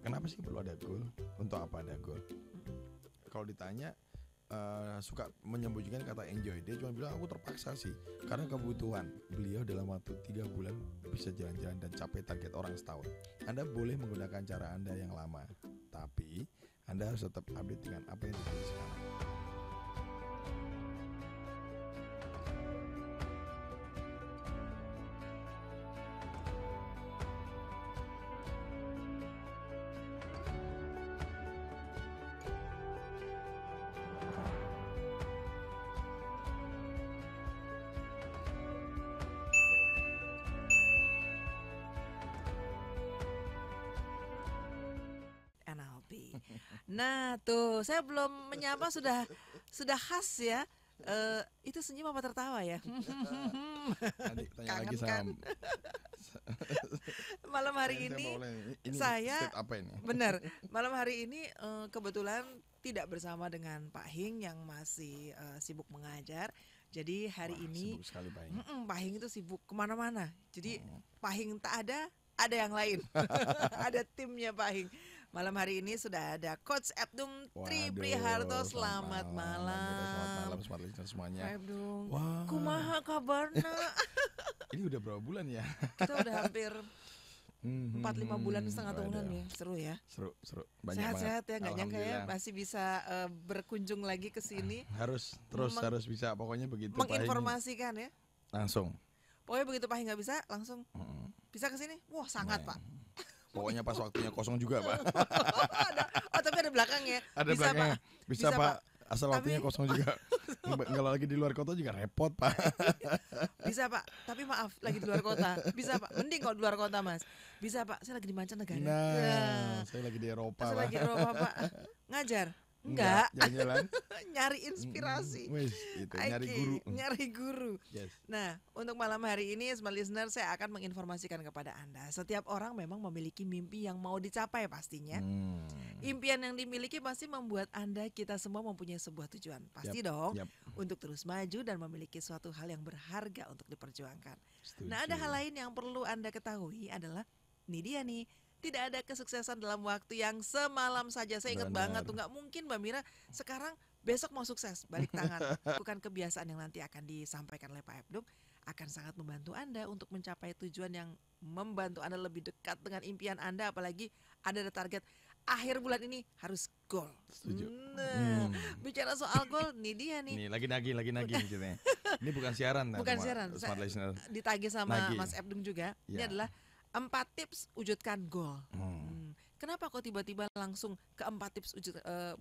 kenapa sih perlu ada goal? Untuk apa ada goal? Kalau ditanya suka menyembunyikan kata enjoy, dia cuma bilang aku terpaksa sih karena kebutuhan beliau dalam waktu 3 bulan bisa jalan-jalan dan capai target orang setahun. Anda boleh menggunakan cara Anda yang lama, tapi Anda harus tetap update dengan apa yang terjadi sekarang. NLP. Nah tuh, saya belum menyapa sudah khas ya. Itu senyum apa tertawa ya? Nanti tanya Kangen lagi kan? sama Malam hari ini saya state apa ini? benar. Malam hari ini kebetulan tidak bersama dengan Pak Hing yang masih sibuk mengajar. Jadi hari ini Sibuk sekali Pak Hing. Pak Hing itu sibuk kemana-mana. Jadi Pak Hing tak ada yang lain. Ada timnya Pak Hing. Malam hari ini sudah ada Coach Ebdum Tri Waduh, Priharto. Selamat malam. Selamat malam smart listener semuanya. Pak Ebdum, Wah. kumaha kabarna? Ini udah berapa bulan ya? Kita udah hampir 4-5 bulan setengah tahunan ya. Seru ya. Seru. Banyak Sehat-sehat ya, banget. nggak nyangka ya Alhamdulillah. masih bisa berkunjung lagi ke sini. Harus bisa pokoknya begitu Pak Hing Menginformasikan ya. langsung. Pokoknya begitu Pak Hing nggak bisa langsung bisa ke sini. Wah, sangat Pak. Pokoknya pas waktunya kosong juga Pak. Tapi ada belakangnya. Ada Bisa belakangnya. Pak. Bisa Pak. Asal waktunya Tapi- kosong juga. Kalau lagi di luar kota juga repot Pak. Bisa Pak, tapi maaf lagi di luar kota. Bisa Pak, mending kalau di luar kota Mas. Bisa Pak, saya lagi di mancanegara. Nah, saya lagi di Eropa Saya Pak. lagi di Eropa Pak. Ngajar? Enggak. Jalan-jalan. Nyari inspirasi. Wis, itu nyari Oke, guru. Nyari guru. Yes. Nah, untuk malam hari ini Smart Listener saya akan menginformasikan kepada Anda. Setiap orang memang memiliki mimpi yang mau dicapai pastinya. Impian yang dimiliki pasti membuat Anda, kita semua mempunyai sebuah tujuan. Pasti dong. Yap. Untuk terus maju dan memiliki suatu hal yang berharga untuk diperjuangkan. Setuju. Nah, ada hal lain yang perlu Anda ketahui adalah ini dia nih. Tidak ada kesuksesan dalam waktu yang semalam saja. Saya ingat Benar. banget tuh, nggak mungkin Mbak Mira sekarang besok mau sukses, balik tangan. Bukan kebiasaan yang nanti akan disampaikan oleh Pak Ebdum akan sangat membantu Anda untuk mencapai tujuan yang membantu Anda lebih dekat dengan impian Anda, apalagi ada target akhir bulan ini harus goal. Setuju. Nah, bicara soal goal, nih dia nih. Ini lagi nagih ceritanya. Ini bukan siaran Bukan sama siaran. Smart listener. Ditagih sama Nagih. Mas Ebdum juga. Ini Ya. adalah 4 tips wujudkan goal. Kenapa kok tiba-tiba langsung ke 4 tips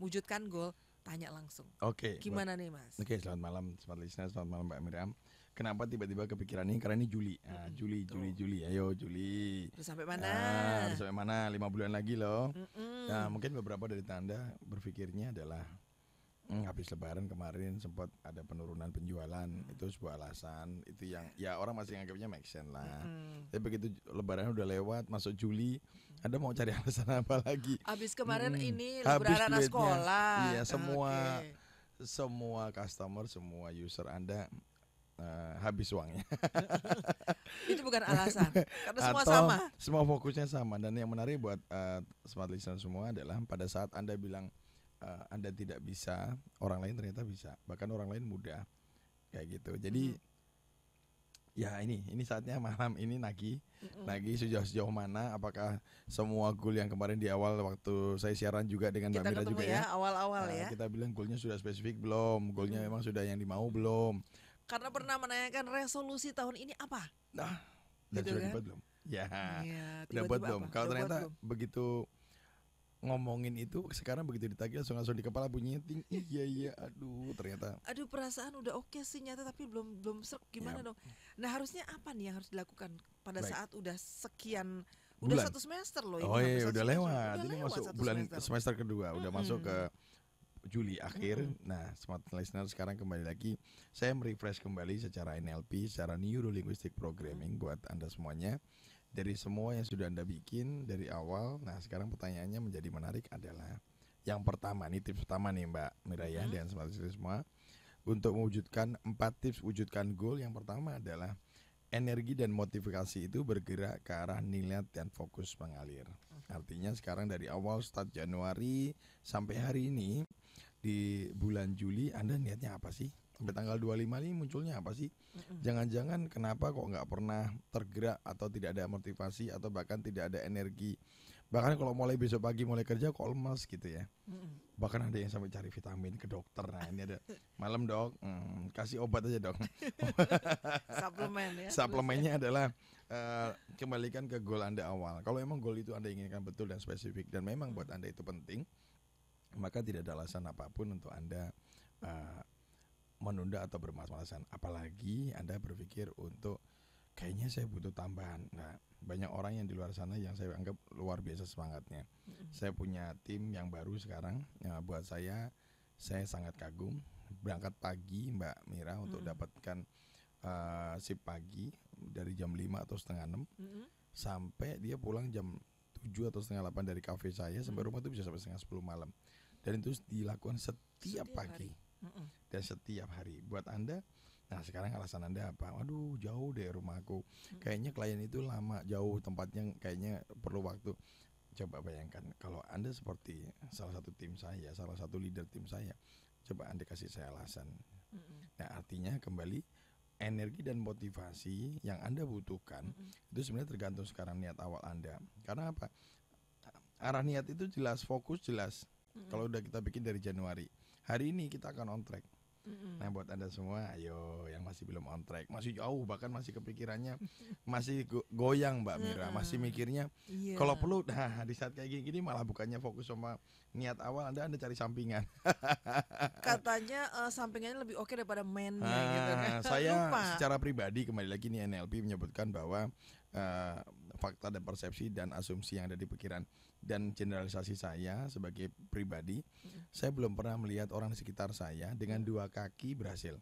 wujudkan goal? Tanya langsung. Oke. Gimana nih Mas? Oke, selamat malam Smart listener, selamat malam Mbak Miriam. Kenapa tiba-tiba kepikiran ini? Karena ini Juli. Nah, Juli. Ayo Juli. Udah sampai mana? Udah sampai mana? 5 bulan lagi loh. Nah, mungkin beberapa dari Anda berpikirnya adalah habis Lebaran kemarin sempat ada penurunan penjualan, itu sebuah alasan, itu yang ya orang masih nganggapnya make sense lah. Tapi begitu Lebaran udah lewat, masuk Juli, Anda mau cari alasan apa lagi? Abis kemarin ini Habis liburan anak duitnya. sekolah. Iya, Oke. semua customer, semua user Anda habis uangnya. Itu bukan alasan. Karena semua Atau sama. semua fokusnya sama. Dan yang menarik buat smart listener semua adalah pada saat Anda bilang Anda tidak bisa, orang lain ternyata bisa. Bahkan orang lain mudah. Kayak gitu. Jadi ya ini saatnya malam ini nagih sejauh mana, apakah semua goal yang kemarin di awal waktu saya siaran juga dengan Mbak Kita Mira ketemu juga ya awal-awal Nah, ya. kita bilang goalnya sudah spesifik belum, goalnya memang sudah yang dimau belum. Karena pernah menanyakan resolusi tahun ini apa? Nah, dan Gitu sudah kan? dibuat belum? Ya, Iya, udah tiba-tiba buat belum? apa? Kalau Udah buat ternyata belum? begitu ngomongin itu, sekarang begitu ditagih langsung di kepala bunyinya ting. Iya, aduh ternyata. Aduh, perasaan udah oke sih nyata, tapi belum serp, gimana Ya. dong? Nah, harusnya apa nih yang harus dilakukan pada Baik. saat udah sekian, Bulan. udah 1 semester loh ini. Oh hampir iya, satu udah semester. lewat. Udah Ini lewat masuk 1 bulan semester. semester kedua, udah masuk ke Juli akhir. Nah, smart listener sekarang kembali lagi. Saya merefresh kembali secara NLP, secara Neuro Linguistic Programming buat Anda semuanya. Dari semua yang sudah Anda bikin dari awal. Nah, sekarang pertanyaannya menjadi menarik adalah yang pertama, nih tips pertama nih Mbak Miraya dan smart listener semua. Untuk mewujudkan 4 tips wujudkan goal, yang pertama adalah energi dan motivasi itu bergerak ke arah niat dan fokus mengalir. Artinya sekarang dari awal start Januari sampai hari ini di bulan Juli Anda niatnya apa sih? Sampai tanggal 25 ini munculnya apa sih? Mm-mm. Jangan-jangan kenapa kok nggak pernah tergerak atau tidak ada motivasi atau bahkan tidak ada energi. Bahkan kalau mulai besok pagi mulai kerja kok lemas gitu ya. Mm-mm. Bahkan ada yang sampai cari vitamin ke dokter. Nah ini ada malam dok, kasih obat aja dok. Suplemen ya. Suplemennya adalah kembalikan ke goal Anda awal. Kalau emang goal itu Anda inginkan betul dan spesifik dan memang buat Anda itu penting, maka tidak ada alasan apapun untuk Anda menunda atau bermalas-malasan. Apalagi Anda berpikir untuk kayaknya saya butuh tambahan. Nah, banyak orang yang di luar sana yang saya anggap luar biasa semangatnya. Saya punya tim yang baru sekarang. Ya, buat saya sangat kagum. Berangkat pagi Mbak Mira untuk dapatkan shift pagi dari jam 5 atau setengah 6 sampai dia pulang jam 7 atau setengah 8 dari kafe saya sampai rumah itu bisa sampai setengah 10 malam. Dan itu dilakukan setiap pagi dan setiap hari. Buat Anda, nah sekarang alasan Anda apa? Waduh jauh deh rumahku. Kayaknya klien itu lama, jauh tempatnya, kayaknya perlu waktu. Coba bayangkan kalau Anda seperti salah satu tim saya, salah satu leader tim saya. Coba Anda kasih saya alasan. Nah artinya kembali energi dan motivasi yang Anda butuhkan itu sebenarnya tergantung sekarang niat awal Anda. Karena apa? Arah niat itu jelas, fokus jelas. Kalau udah kita bikin dari Januari, hari ini kita akan on track. Nah buat Anda semua, ayo yang masih belum on track, masih jauh, bahkan masih kepikirannya, masih goyang Mbak Mira, masih mikirnya Iya. kalau perlu, nah di saat kayak gini malah bukannya fokus sama niat awal, Anda cari sampingan. Katanya sampingannya lebih oke daripada mainnya gitu kan. Saya Lupa. secara pribadi kembali lagi nih NLP menyebutkan bahwa fakta dan persepsi dan asumsi yang ada di pikiran dan generalisasi saya sebagai pribadi, saya belum pernah melihat orang di sekitar saya dengan 2 kaki berhasil.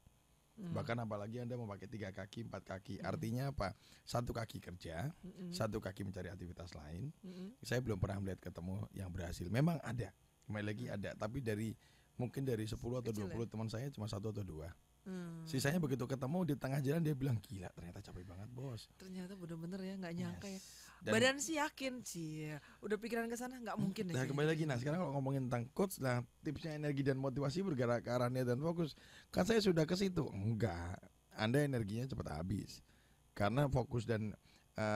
Bahkan apalagi Anda memakai 3 kaki, 4 kaki. Artinya apa? 1 kaki kerja, 1 kaki mencari aktivitas lain. Saya belum pernah melihat ketemu yang berhasil. Memang ada, kembali lagi ada. Tapi mungkin dari 10 atau 20 teman saya cuma 1 atau 2. Sisanya begitu ketemu di tengah jalan dia bilang gila ternyata capek banget bos. Ternyata bener-bener ya nggak nyangka ya. Dan- Badan sih yakin sih. Udah pikiran ke sana nggak mungkin deh. Nah kayaknya. kembali lagi, nah sekarang kalau ngomongin tentang coach, nah tipsnya energi dan motivasi bergerak ke arah niat dan fokus. Kan saya sudah ke situ. Enggak, Anda energinya cepat habis karena fokus dan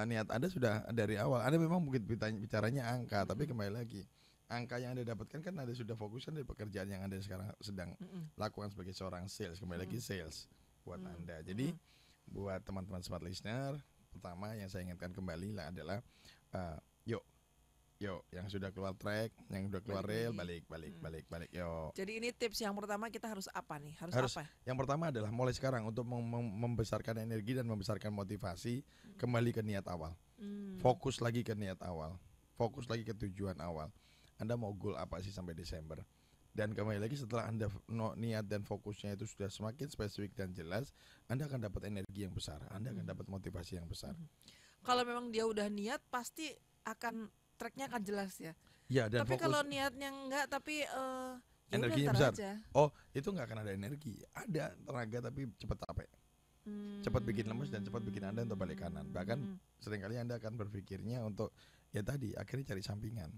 niat Anda sudah dari awal. Anda memang mungkin bicaranya angka, tapi kembali lagi angka yang Anda dapatkan kan Anda sudah fokuskan dari pekerjaan yang Anda sekarang sedang lakukan sebagai seorang sales. Kembali lagi sales buat Anda. Jadi buat teman-teman smart listener, pertama yang saya ingatkan kembali lah adalah yuk yang sudah keluar track, yang sudah keluar rail, balik, yuk. Jadi ini tips yang pertama kita harus apa nih? Harus Apa? yang pertama adalah mulai sekarang untuk membesarkan energi dan membesarkan motivasi, kembali ke niat awal. Fokus lagi ke niat awal. Fokus lagi ke tujuan awal. Anda mau goal apa sih sampai Desember? Dan kembali lagi setelah Anda niat dan fokusnya itu sudah semakin spesifik dan jelas, Anda akan dapat energi yang besar, Anda akan dapat motivasi yang besar. Kalau memang dia udah niat pasti akan tracknya akan jelas ya. Ya, dan Tapi fokus kalau niatnya enggak tapi ya udah energinya ntar besar. aja. Oh, itu nggak akan ada energi. Ada tenaga tapi cepat capek. Cepat bikin lemes dan cepat bikin Anda untuk balik kanan. Bahkan seringkali Anda akan berpikirnya untuk ya tadi akhirnya cari sampingan.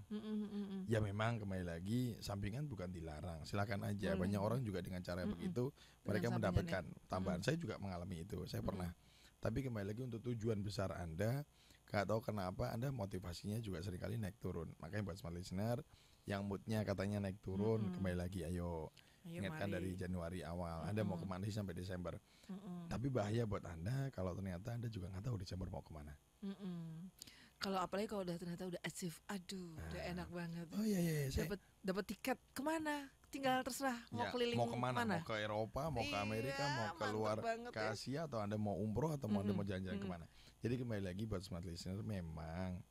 Ya memang kembali lagi sampingan bukan dilarang. Silakan aja. Boleh. Banyak orang juga dengan cara begitu mereka sampingan mendapatkan tambahan. Saya juga mengalami itu. Saya pernah. Tapi kembali lagi untuk tujuan besar Anda, gak tahu kenapa Anda motivasinya juga seringkali naik turun. Makanya buat smart listener yang moodnya katanya naik turun, kembali lagi ayo ingatkan mari. dari Januari awal Anda mau kemana sih sampai Desember. Tapi bahaya buat Anda kalau ternyata Anda juga nggak tahu Desember mau kemana. Kalau apalagi kalau udah ternyata udah achieve, aduh, udah enak banget. Oh iya saya Dapat tiket kemana? Tinggal terserah mau ya, keliling mau kemana? Mau ke Eropa, mau ke Amerika, Iya, mau ke mantep luar banget ke ya. Asia, atau Anda mau umroh atau Anda mau jalan-jalan kemana. Jadi kembali lagi buat smart listener, memang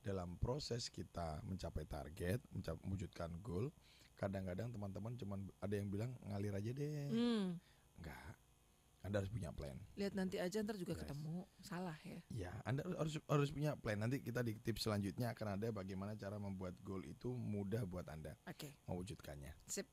dalam proses kita mencapai target, mewujudkan goal, kadang-kadang teman-teman cuman ada yang bilang ngalir aja deh. Enggak, Anda harus punya plan. Lihat nanti aja ntar juga Yes. ketemu. Salah ya. Ya, Anda harus punya plan. Nanti kita di tips selanjutnya akan ada bagaimana cara membuat goal itu mudah buat Anda Oke. mewujudkannya. Sip.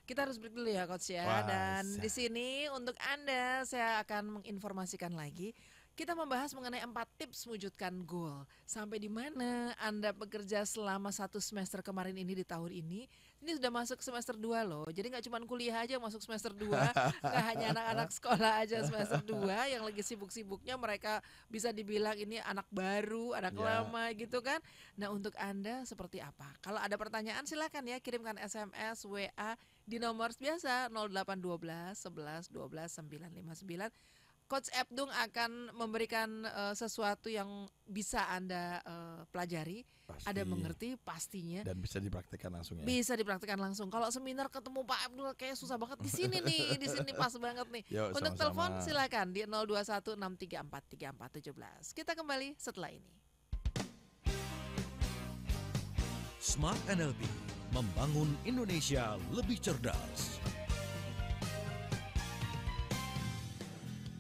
Kita harus break dulu ya coach ya. Wah, Dan sah. di sini untuk Anda saya akan menginformasikan lagi Kita membahas mengenai 4 tips mewujudkan goal. Sampai di mana Anda bekerja selama 1 semester kemarin ini di tahun ini. Ini sudah masuk semester 2 loh. Jadi nggak cuma kuliah aja masuk semester 2. Nggak hanya anak-anak sekolah aja semester 2 yang lagi sibuk-sibuknya, mereka bisa dibilang ini anak baru, anak lama gitu kan. Nah, untuk Anda seperti apa? Kalau ada pertanyaan silakan ya kirimkan SMS, WA di nomor biasa 0812 11 12 959. Coach Ebdung akan memberikan sesuatu yang bisa Anda pelajari, Anda mengerti pastinya. Dan bisa dipraktikkan langsung ya. Bisa dipraktikkan langsung. Kalau seminar ketemu Pak Abdul kayak susah banget di sini nih, di sini pas banget nih. Yuk, untuk sama-sama. telepon silakan di 0216343417. Kita kembali setelah ini. Smart NLP, membangun Indonesia lebih cerdas.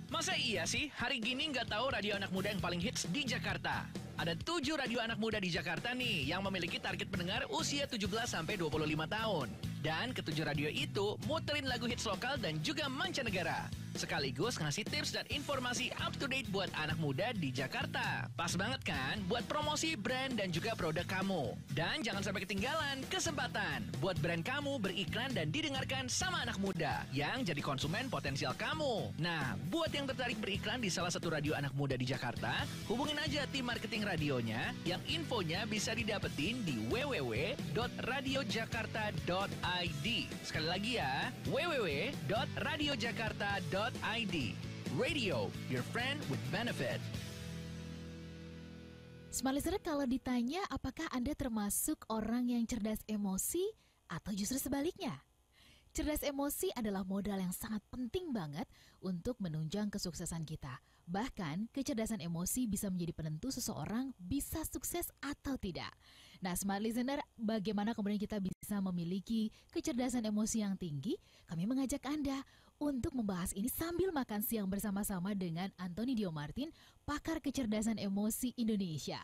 Masa iya sih hari gini nggak tahu radio anak muda yang paling hits di Jakarta? Ada 7 radio anak muda di Jakarta nih yang memiliki target pendengar usia 17-25 tahun. Dan ke-7 radio itu muterin lagu hits lokal dan juga mancanegara. Sekaligus ngasih tips dan informasi up to date buat anak muda di Jakarta. Pas banget kan buat promosi brand dan juga produk kamu. Dan jangan sampai ketinggalan kesempatan buat brand kamu beriklan dan didengarkan sama anak muda yang jadi konsumen potensial kamu. Nah, buat yang tertarik beriklan di salah satu radio anak muda di Jakarta, hubungin aja tim marketing radionya yang infonya bisa didapetin di www.radiojakarta.id. Sekali lagi ya, www.radiojakarta.id. Radio, your friend with benefit. Smart listener, kalau ditanya apakah Anda termasuk orang yang cerdas emosi atau justru sebaliknya? Cerdas emosi adalah modal yang sangat penting banget untuk menunjang kesuksesan kita. Bahkan, kecerdasan emosi bisa menjadi penentu seseorang bisa sukses atau tidak. Nah, smart listener, bagaimana kemudian kita bisa memiliki kecerdasan emosi yang tinggi? Kami mengajak Anda untuk membahas ini sambil makan siang bersama-sama dengan Anthony Diomartin, pakar kecerdasan emosi Indonesia.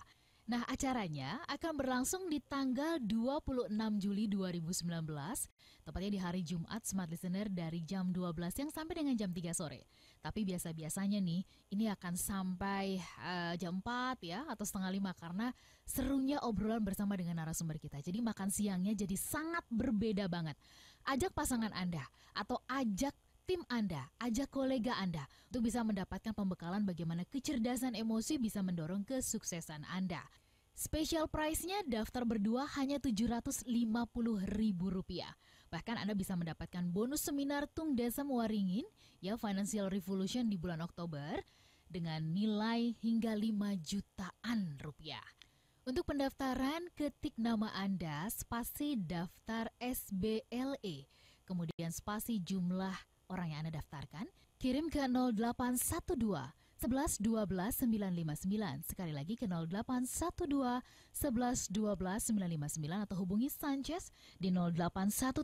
Nah, acaranya akan berlangsung di tanggal 26 Juli 2019, tepatnya di hari Jumat, smart listener, dari jam 12 siang sampai dengan jam 3 sore. Tapi biasa-biasanya nih, ini akan sampai jam 4 ya, atau setengah 5 karena serunya obrolan bersama dengan narasumber kita. Jadi makan siangnya jadi sangat berbeda banget. Ajak pasangan Anda atau ajak tim Anda, ajak kolega Anda untuk bisa mendapatkan pembekalan bagaimana kecerdasan emosi bisa mendorong kesuksesan Anda. Special price-nya daftar berdua hanya Rp750.000. Bahkan Anda bisa mendapatkan bonus seminar Tung Desem Waringin, ya, Financial Revolution di bulan Oktober dengan nilai hingga Rp5 jutaan. Untuk pendaftaran, ketik nama Anda, spasi daftar SBLE, kemudian spasi jumlah orang yang Anda daftarkan, kirim ke 0812 11 12 959. Sekali lagi ke 0812 11 12 959 atau hubungi Sanchez di 0813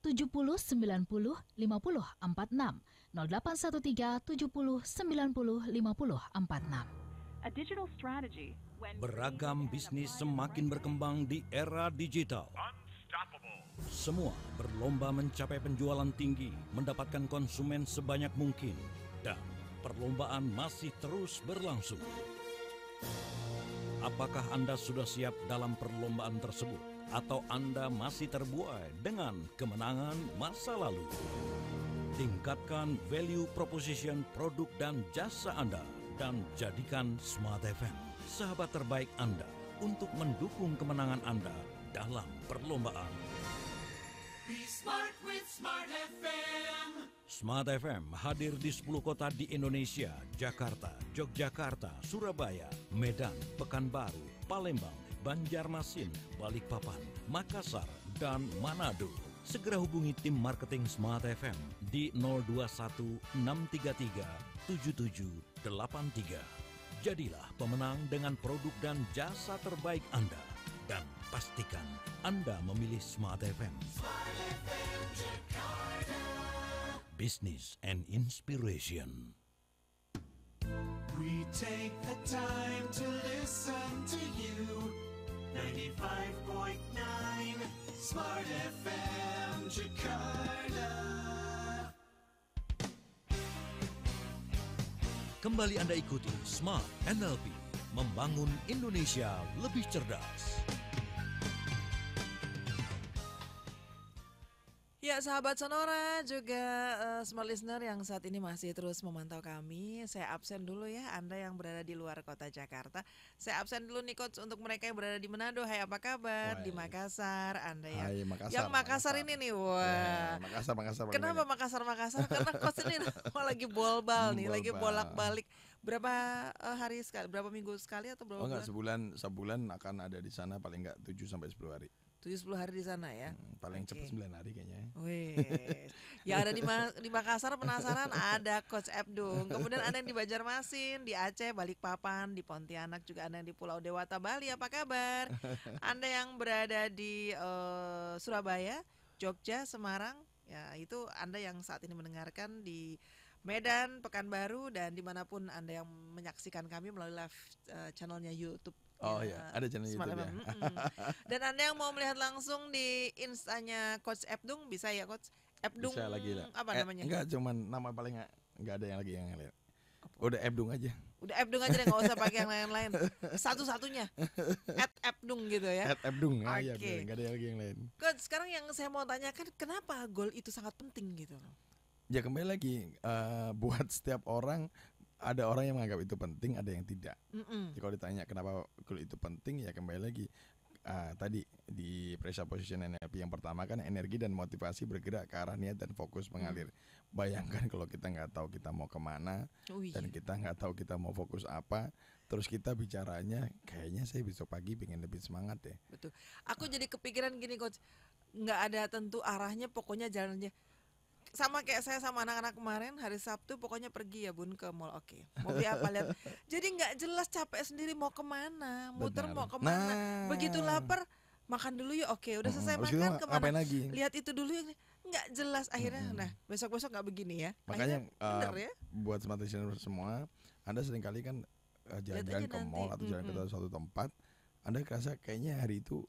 70 90 50 46. 0813 70 90 50 46. A digital strategy when Beragam bisnis semakin berkembang di era digital. Semua berlomba mencapai penjualan tinggi, mendapatkan konsumen sebanyak mungkin, dan perlombaan masih terus berlangsung. Apakah Anda sudah siap dalam perlombaan tersebut? Atau Anda masih terbuai dengan kemenangan masa lalu? Tingkatkan value proposition produk dan jasa Anda dan jadikan Smart FM sahabat terbaik Anda untuk mendukung kemenangan Anda dalam perlombaan. Be smart with Smart FM. Smart FM hadir di 10 kota di Indonesia: Jakarta, Yogyakarta, Surabaya, Medan, Pekanbaru, Palembang, Banjarmasin, Balikpapan, Makassar, dan Manado. Segera hubungi tim marketing Smart FM di 021 633 7783. Jadilah pemenang dengan produk dan jasa terbaik Anda. Dan pastikan Anda memilih Smart FM. Smart FM Jakarta. Business and Inspiration. We take the time to listen to you. 95.9 Smart FM Jakarta. Kembali Anda ikuti Smart NLP, membangun Indonesia lebih cerdas. Ya, sahabat Sonora juga smart listener yang saat ini masih terus memantau kami. Saya absen dulu ya, Anda yang berada di luar kota Jakarta. Saya absen dulu nih Coach untuk mereka yang berada di Manado. Hai, apa kabar? Di Makassar, Anda yang Makassar ini nih. Wah. Makassar. Kenapa Makassar? Karena Coach ini lagi bolbal nih, lagi bolak-balik. Berapa hari sekali? Berapa minggu sekali atau berapa bulan? Sebulan akan ada di sana paling enggak 7 sampai 10 hari. 7-10 hari di sana ya. Paling cepat 9 hari kayaknya. Wih, yang ada di Makassar penasaran ada Coach Ebdung. Kemudian ada yang di Banjarmasin, di Aceh, Balikpapan, di Pontianak, juga ada yang di Pulau Dewata, Bali. Apa kabar? Anda yang berada di Surabaya, Jogja, Semarang, ya itu Anda yang saat ini mendengarkan di Medan, Pekanbaru, dan dimanapun Anda yang menyaksikan kami melalui live channelnya YouTube. Oh iya, ada channel YouTube ya. Dan Anda yang mau melihat langsung di instanya Coach Ebdung bisa ya Coach? Ebdung Bisa lagi lah. Apa namanya? Enggak, cuman nama paling enggak ada yang lagi yang lihat. Udah Ebdung aja. Udah Ebdung aja deh, nggak usah pakai yang lain-lain. Satu-satunya @Ebdung gitu ya. @Ebdung. Oke. Iya, enggak ada lagi yang lain. Coach, sekarang yang saya mau tanyakan, kenapa gol itu sangat penting gitu? Ya kembali lagi buat setiap orang, ada orang yang menganggap itu penting, ada yang tidak. Jadi kalau ditanya kenapa gol itu penting, ya kembali lagi tadi di pressure position NLP yang pertama kan energi dan motivasi bergerak ke arah niat dan fokus mengalir. Bayangkan kalau kita nggak tahu kita mau kemana dan kita nggak tahu kita mau fokus apa, terus kita bicaranya kayaknya saya besok pagi pengen lebih semangat deh. Betul. Aku jadi kepikiran gini Coach, nggak ada tentu arahnya, pokoknya jalannya. Sama kayak saya sama anak-anak kemarin hari Sabtu, pokoknya pergi ya Bun ke mall. Oke, mau beli apa lihat. Jadi nggak jelas, capek sendiri mau kemana, muter mau kemana. Begitu lapar makan dulu ya. Oke, udah selesai makan kemana lagi? Lihat itu dulu, nggak jelas akhirnya. Nah, besok nggak begini ya. Makanya bener ya. Buat smart listener semua, Anda seringkali kan jalan-jalan ke mall atau jalan ke suatu tempat, Anda kerasa kayaknya hari itu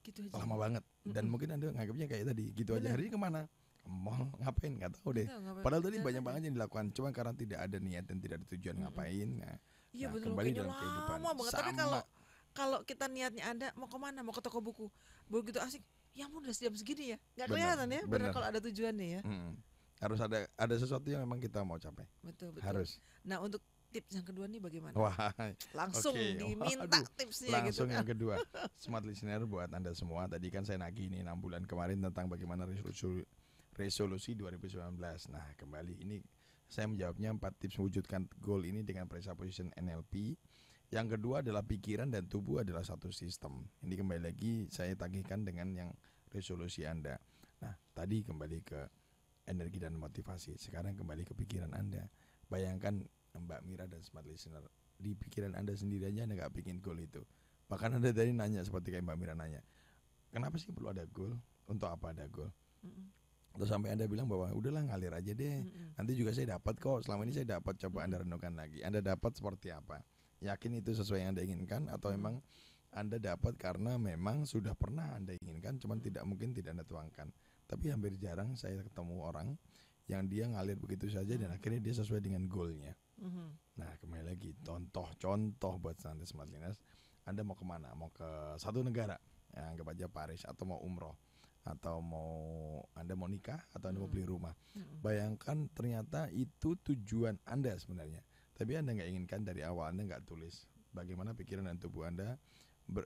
gitu aja. lama banget. Dan mungkin Anda nganggapnya kayak tadi, gitu aja. Hari ini kemana? Mall, ngapain, nggak tahu deh. Padahal tadi banyak banget yang dilakukan, cuma karena tidak ada niat dan tidak ada tujuan ngapain. Iya nah, betul, kembali dalam lama kehidupan banget. Tapi kalau kita niatnya ada mau kemana, mau ke toko buku, begitu asik, ya ampun udah jam segini ya, nggak kelihatan ya. Benar kalau ada tujuannya ya. Harus ada sesuatu yang memang kita mau capai. Betul. Harus. Nah, untuk tips yang kedua nih bagaimana? Wah, langsung diminta tipsnya langsung gitu. Yang kedua, smart listener buat Anda semua. Tadi kan saya nagih nih 6 bulan kemarin tentang bagaimana resolusi 2019. Nah, kembali ini saya menjawabnya 4 tips mewujudkan goal ini dengan pressure position NLP. Yang kedua adalah pikiran dan tubuh adalah satu sistem. Ini kembali lagi saya tagihkan dengan yang resolusi Anda. Nah, tadi kembali ke energi dan motivasi. Sekarang kembali ke pikiran Anda. Bayangkan Mbak Mira dan smart listener, di pikiran Anda sendiri aja Anda gak bikin goal itu. Bahkan Anda tadi nanya seperti kayak Mbak Mira nanya, kenapa sih perlu ada goal? Untuk apa ada goal? Terus sampai Anda bilang bahwa udahlah ngalir aja deh. Nanti juga saya dapat kok. Selama ini saya dapat. Coba Anda renungkan lagi. Anda dapat seperti apa? Yakin itu sesuai yang Anda inginkan atau memang Anda dapat karena memang sudah pernah Anda inginkan, cuman tidak mungkin tidak Anda tuangkan. Tapi hampir jarang saya ketemu orang yang dia ngalir begitu saja dan akhirnya dia sesuai dengan goalnya. Nah, kembali lagi contoh buat Anda smart listeners. Anda mau kemana? Mau ke satu negara, ya, anggap aja Paris, atau mau umroh, atau Anda mau nikah, atau Anda mau beli rumah. Bayangkan ternyata itu tujuan Anda sebenarnya, tapi Anda nggak inginkan dari awal. Anda nggak tulis bagaimana pikiran dan tubuh Anda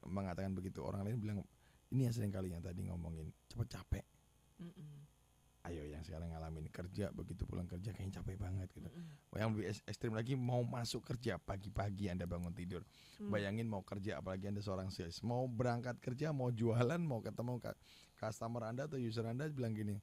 mengatakan begitu. Orang lain bilang, ini yang sering kali yang tadi ngomongin cepat capek. Ayo yang sekarang ngalamin kerja, begitu pulang kerja kayaknya capek banget gitu. Yang lebih ekstrim lagi, mau masuk kerja pagi-pagi Anda bangun tidur. Bayangin mau kerja, apalagi Anda seorang sales, mau berangkat kerja, mau jualan, mau ketemu customer Anda atau user Anda bilang gini,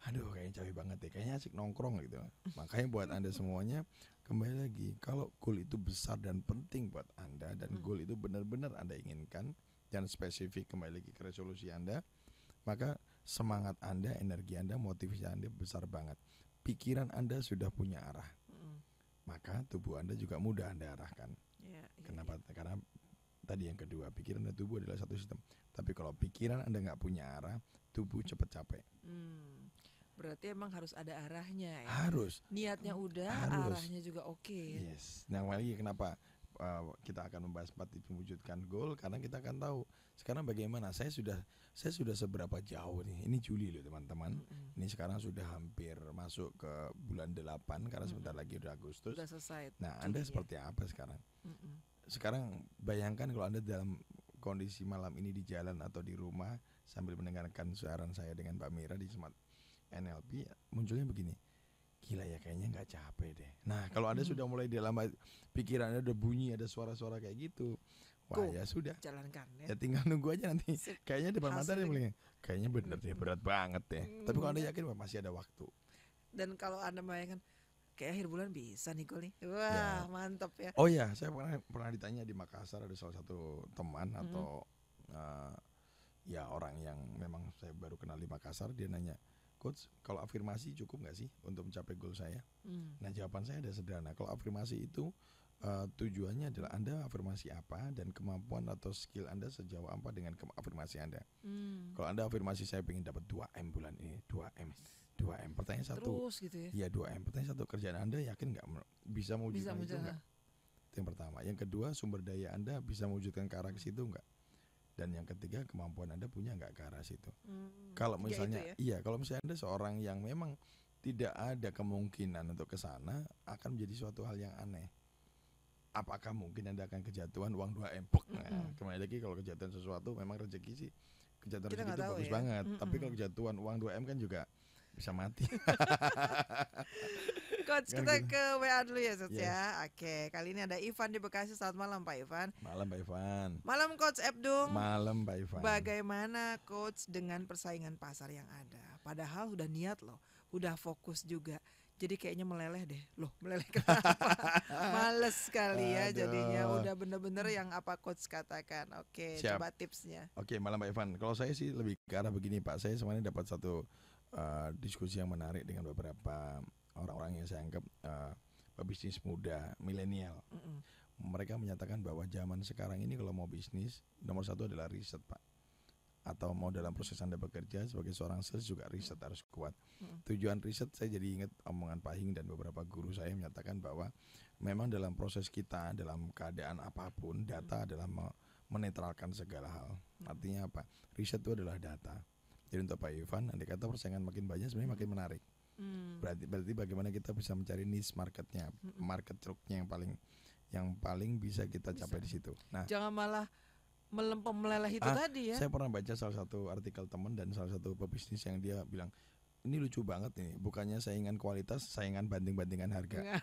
aduh kayaknya capek banget deh, kayaknya asik nongkrong gitu. Makanya buat Anda semuanya, kembali lagi, kalau goal itu besar dan penting buat Anda, dan goal itu benar-benar Anda inginkan dan spesifik, kembali lagi ke resolusi Anda, maka semangat Anda, energi Anda, motivasi Anda besar banget. Pikiran Anda sudah punya arah, maka tubuh Anda juga mudah Anda arahkan. Kenapa? Karena tadi yang kedua, pikiran dan tubuh adalah satu sistem. Tapi kalau pikiran Anda nggak punya arah, tubuh cepat capek. Berarti emang harus ada arahnya ya. Harus. Niatnya udah, Harus. arahnya juga oke. Yes. Nah, lagi kenapa kita akan membahas 4 tips mewujudkan goal, karena kita akan tahu sekarang bagaimana saya sudah seberapa jauh nih. Ini Juli loh teman-teman. Ini sekarang sudah hampir masuk ke bulan 8 karena sebentar lagi udah Agustus. Udah selesai. Nah, Anda Julinya. seperti apa sekarang? Sekarang bayangkan kalau Anda dalam kondisi malam ini di jalan atau di rumah sambil mendengarkan siaran saya dengan Mbak Mira di Smart NLP, munculnya begini. Gila ya, kayaknya nggak capek deh. Nah, kalau Anda sudah mulai di dalam pikiran Anda udah bunyi, ada suara-suara kayak gitu, wah Go. ya sudah. Jalankan Ya tinggal nunggu aja nanti. Sip. Kayaknya depan mata dia Hasilnya. mulai, kayaknya bener deh, berat banget deh. Tapi kalau Anda yakin wah, masih ada waktu. Dan kalau Anda bayangkan kayak akhir bulan bisa nih gol nih. Ya. Wah, mantap ya. Oh ya, saya pernah ditanya di Makassar, ada salah satu teman atau ya orang yang memang saya baru kenal di Makassar, dia nanya, Coach, kalau afirmasi cukup nggak sih untuk mencapai goal saya? Nah, jawaban saya ada sederhana. Kalau afirmasi itu tujuannya adalah Anda afirmasi apa dan kemampuan atau skill Anda sejauh apa dengan afirmasi Anda. Kalau Anda afirmasi saya ingin dapat 2M bulan ini, 2M. Pertanyaan satu. Terus gitu ya. Iya 2M. Pertanyaan satu, kerjaan Anda yakin nggak bisa Bisa mewujudkan itu menjaga. nggak? Itu yang pertama. Yang kedua, sumber daya Anda bisa mewujudkan ke arah ke situ nggak? Dan yang ketiga, kemampuan Anda punya nggak ke arah situ. Kalau Tiga misalnya, itu ya. iya, kalau misalnya Anda seorang yang memang tidak ada kemungkinan untuk ke sana, akan menjadi suatu hal yang aneh. Apakah mungkin Anda akan kejatuhan uang 2M? Nah, kembali lagi kalau kejatuhan sesuatu memang rezeki sih. Kejatuhan Kita rezeki nggak itu tahu bagus ya. banget. Tapi kalau kejatuhan uang 2M kan juga bisa mati. Coach, Kan kita gitu. ke WA dulu ya, Coach Yes. ya. Oke, kali ini ada Ivan di Bekasi. Selamat malam, Pak Ivan. Malam Pak Ivan. Malam, Coach Ebdung. Malam Pak Ivan. Bagaimana Coach dengan persaingan pasar yang ada? Padahal udah niat loh, udah fokus juga. Jadi kayaknya meleleh deh. Loh, meleleh kenapa? Males sekali ya Aduh. jadinya. Udah bener-bener yang apa Coach katakan. Oke, Siap. coba tipsnya. Oke, malam Pak Ivan. Kalau saya sih lebih ke arah begini Pak. Saya sebenarnya dapat satu diskusi yang menarik dengan beberapa orang-orang yang saya anggap pebisnis muda, milenial. Mereka menyatakan bahwa zaman sekarang ini kalau mau bisnis, nomor satu adalah riset Pak. Atau mau dalam proses Anda bekerja sebagai seorang sales juga riset harus kuat. Tujuan riset, saya jadi ingat omongan Pak Hing dan beberapa guru saya menyatakan bahwa memang dalam proses kita, dalam keadaan apapun, data adalah menetralkan segala hal. Artinya apa? Riset itu adalah data. Jadi untuk Pak Ivan, andai kata persaingan makin banyak sebenarnya makin menarik. Berarti bagaimana kita bisa mencari niche marketnya, market ceruknya yang paling bisa kita capai di situ. Nah, Jangan malah meleleh itu tadi ya. saya pernah baca salah satu artikel teman dan salah satu pebisnis yang dia bilang, ini lucu banget nih, bukannya saingan kualitas, saingan banding-bandingan harga.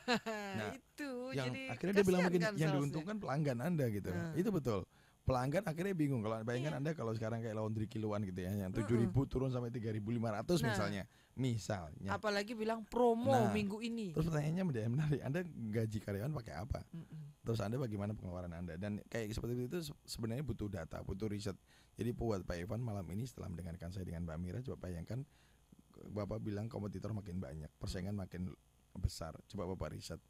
Nah, itu yang jadi akhirnya dia bilang kasihan begini, kan yang salesnya. diuntungkan pelanggan Anda gitu. Itu betul. Pelanggan akhirnya bingung. Kalau bayangkan Anda kalau sekarang kayak laundry kiloan gitu ya, yang 7.000 turun sampai 3.500 misalnya. Apalagi bilang promo Nah, minggu ini. Terus pertanyaannya menarik, Anda gaji karyawan pakai apa? Terus Anda bagaimana pengeluaran Anda? Dan kayak seperti itu sebenarnya butuh data, butuh riset. Jadi buat Pak Ivan malam ini setelah mendengarkan saya dengan Mbak Mira, coba bayangkan Bapak bilang kompetitor makin banyak, persaingan makin besar. Coba Bapak riset.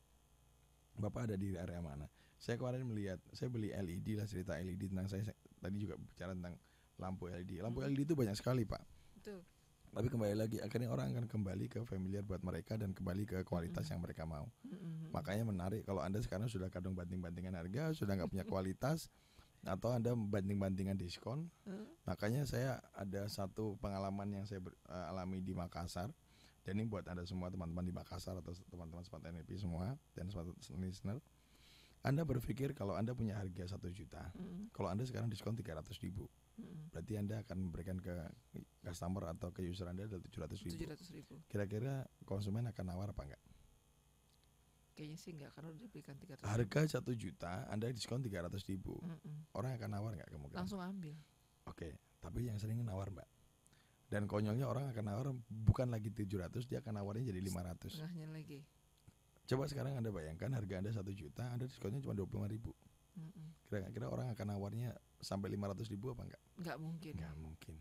Bapak ada di area mana? Saya kemarin melihat, saya beli LED lah, cerita LED tentang saya tadi juga bicara tentang lampu LED. Lampu LED itu banyak sekali Pak. Betul. Tapi kembali lagi, akhirnya orang akan kembali ke familiar buat mereka dan kembali ke kualitas yang mereka mau. Makanya menarik kalau Anda sekarang sudah kadung banting-bantingan harga, sudah nggak punya kualitas, atau Anda banting-bantingan diskon. Makanya saya ada satu pengalaman yang saya alami di Makassar. Dan ini buat Anda semua teman-teman di Makassar atau teman-teman Smart NLP semua dan Smart Listener. Anda berpikir kalau Anda punya harga 1 juta, kalau Anda sekarang diskon 300.000, berarti Anda akan memberikan ke customer atau ke user Anda adalah 700.000. 700.000. Kira-kira konsumen akan nawar apa enggak? Kayaknya sih enggak, karena udah diberikan 300. Harga 1 juta, Anda diskon 300.000, orang akan nawar enggak kemungkinan? Langsung ambil. Oke, tapi yang sering nawar Mbak. Dan konyolnya orang akan nawar bukan lagi 700, dia akan nawarnya jadi 500. Tengahnya lagi. Coba sekarang Anda bayangkan harga Anda 1 juta, Anda diskonnya cuma 25.000. Kira-kira orang akan nawarnya sampai 500.000 apa enggak? Enggak mungkin. Enggak mungkin.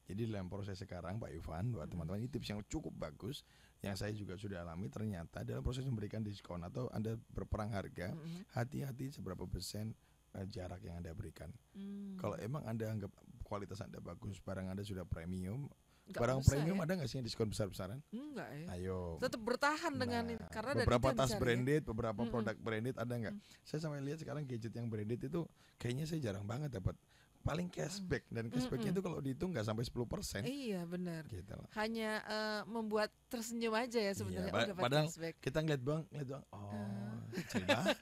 Jadi dalam proses sekarang Pak Ivan, buat teman-teman ini tips yang cukup bagus yang saya juga sudah alami. Ternyata dalam proses memberikan diskon atau Anda berperang harga, hati-hati seberapa persen jarak yang Anda berikan. Kalau emang Anda anggap kualitas Anda bagus, barang Anda sudah premium, Nggak Barang usah premium ya. ada nggak sih yang diskon besar-besaran? Enggak ya. Ayo. Tetap bertahan dengan ini Nah, karena dari beberapa itu yang tas dicari ya. branded, beberapa Mm-mm. produk branded ada nggak? Saya sampai lihat sekarang gadget yang branded itu kayaknya saya jarang banget dapat. Paling cashback dan cashbacknya itu kalau dihitung nggak sampai 10%. Iya benar. Gitu loh. Hanya membuat tersenyum aja ya sebenarnya. Iya, dapat padahal cashback. kita ngeliat doang, kecil banget.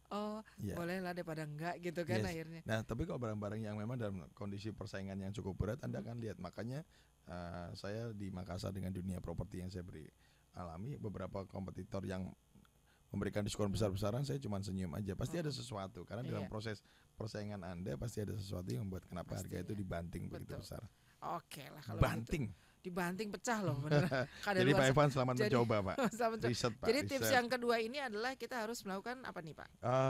Oh, Iya. boleh lah daripada enggak gitu kan Yes. akhirnya. Nah, tapi kalau barang-barang yang memang dalam kondisi persaingan yang cukup berat, Anda akan lihat. Makanya saya di Makassar dengan dunia properti yang saya alami, beberapa kompetitor yang memberikan diskon besar-besaran, saya cuma senyum aja. Pasti ada sesuatu, karena dalam Iya. proses persaingan Anda pasti ada sesuatu yang membuat kenapa harga itu Pastinya. dibanting begitu Betul. besar. Oke lah kalau Banting. begitu. Dibanting pecah loh beneran. Jadi Pak Evan selamat jadi- mencoba, Pak. Sama- Riset, Pak. Jadi tips riset. yang kedua ini adalah kita harus melakukan apa nih Pak?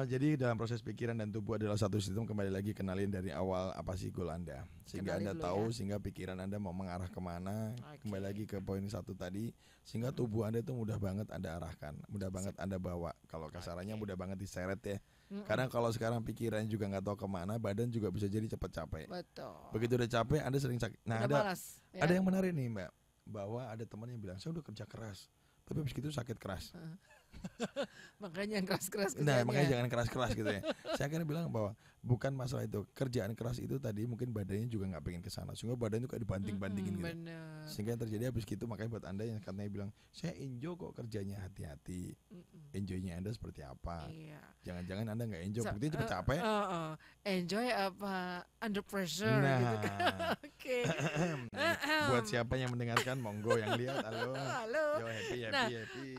Jadi dalam proses pikiran dan tubuh adalah satu sistem. Kembali lagi kenalin dari awal apa sih goal Anda, sehingga Kenali Anda dulu tahu, ya. sehingga pikiran Anda mau mengarah kemana. Oke. Kembali lagi ke poin satu tadi, sehingga tubuh Anda itu mudah banget Anda arahkan, mudah banget Anda bawa. Kalau kasarannya mudah banget diseret ya. Karena kalau sekarang pikirannya juga nggak tahu kemana, badan juga bisa jadi cepat capek. Betul. Begitu udah capek, Anda sering sakit. Nah, Udah malas. Ya? ada yang menarik nih, Mbak, bahwa ada teman yang bilang saya udah kerja keras, tapi habis itu sakit keras. Makanya yang keras-keras Nah, kerjanya. makanya jangan keras-keras gitu ya. Saya akan bilang bahwa bukan masalah itu. Kerjaan keras itu tadi mungkin badannya juga nggak pengen ke sana. Sehingga badan itu kayak dibanting-bantingin gitu. Bener. Sehingga yang terjadi habis gitu, makanya buat Anda yang katanya bilang, "Saya enjoy kok kerjanya, hati-hati." Enjoynya Anda seperti apa? Iya. Jangan-jangan Anda nggak enjoy, So- buktinya cepet capek. Enjoy apa under pressure Nah, gitu kan. Oke. buat siapa yang mendengarkan, monggo yang lihat, halo. Halo. Yo, happy. Nah,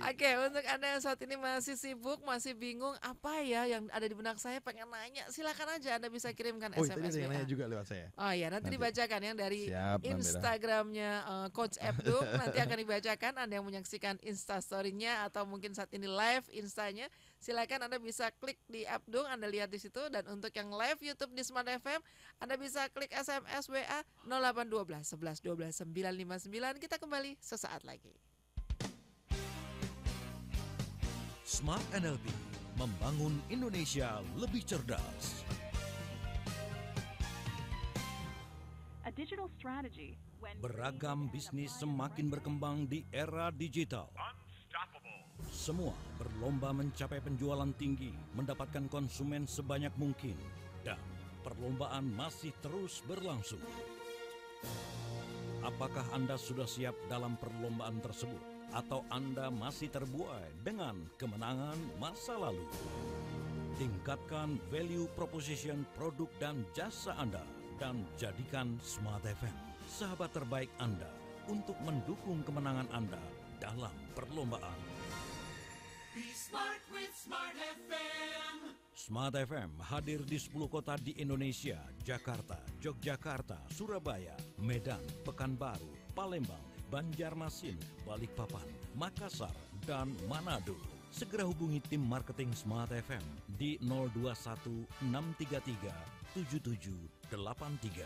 Oke, untuk Anda yang saat ini masih sibuk, masih bingung apa ya yang ada di benak saya pengen nanya, silakan aja Anda bisa kirimkan Oh, tadi SMS ada yang WA. nanya juga lewat saya. Oh iya, nanti Nanti. dibacakan yang dari Siap, Mbak Mira. Instagramnya Coach Abdul nanti akan dibacakan. Anda yang menyaksikan Instastory-nya atau mungkin saat ini live Instanya, silakan Anda bisa klik di Abdul, Anda lihat di situ. Dan untuk yang live YouTube di Smart FM, Anda bisa klik SMS WA 0812 11 12 959. Kita kembali sesaat lagi. Smart NLP membangun Indonesia lebih cerdas. A digital strategy when Beragam bisnis semakin berkembang di era digital. Semua berlomba mencapai penjualan tinggi, mendapatkan konsumen sebanyak mungkin, dan perlombaan masih terus berlangsung. Apakah Anda sudah siap dalam perlombaan tersebut? Atau Anda masih terbuai dengan kemenangan masa lalu? Tingkatkan value proposition produk dan jasa Anda dan jadikan Smart FM sahabat terbaik Anda untuk mendukung kemenangan Anda dalam perlombaan. Be smart with Smart FM. Smart FM hadir di 10 kota di Indonesia: Jakarta, Yogyakarta, Surabaya, Medan, Pekanbaru, Palembang, Banjarmasin, Balikpapan, Makassar, dan Manado. Segera hubungi tim marketing Smart FM di 021 633 7783.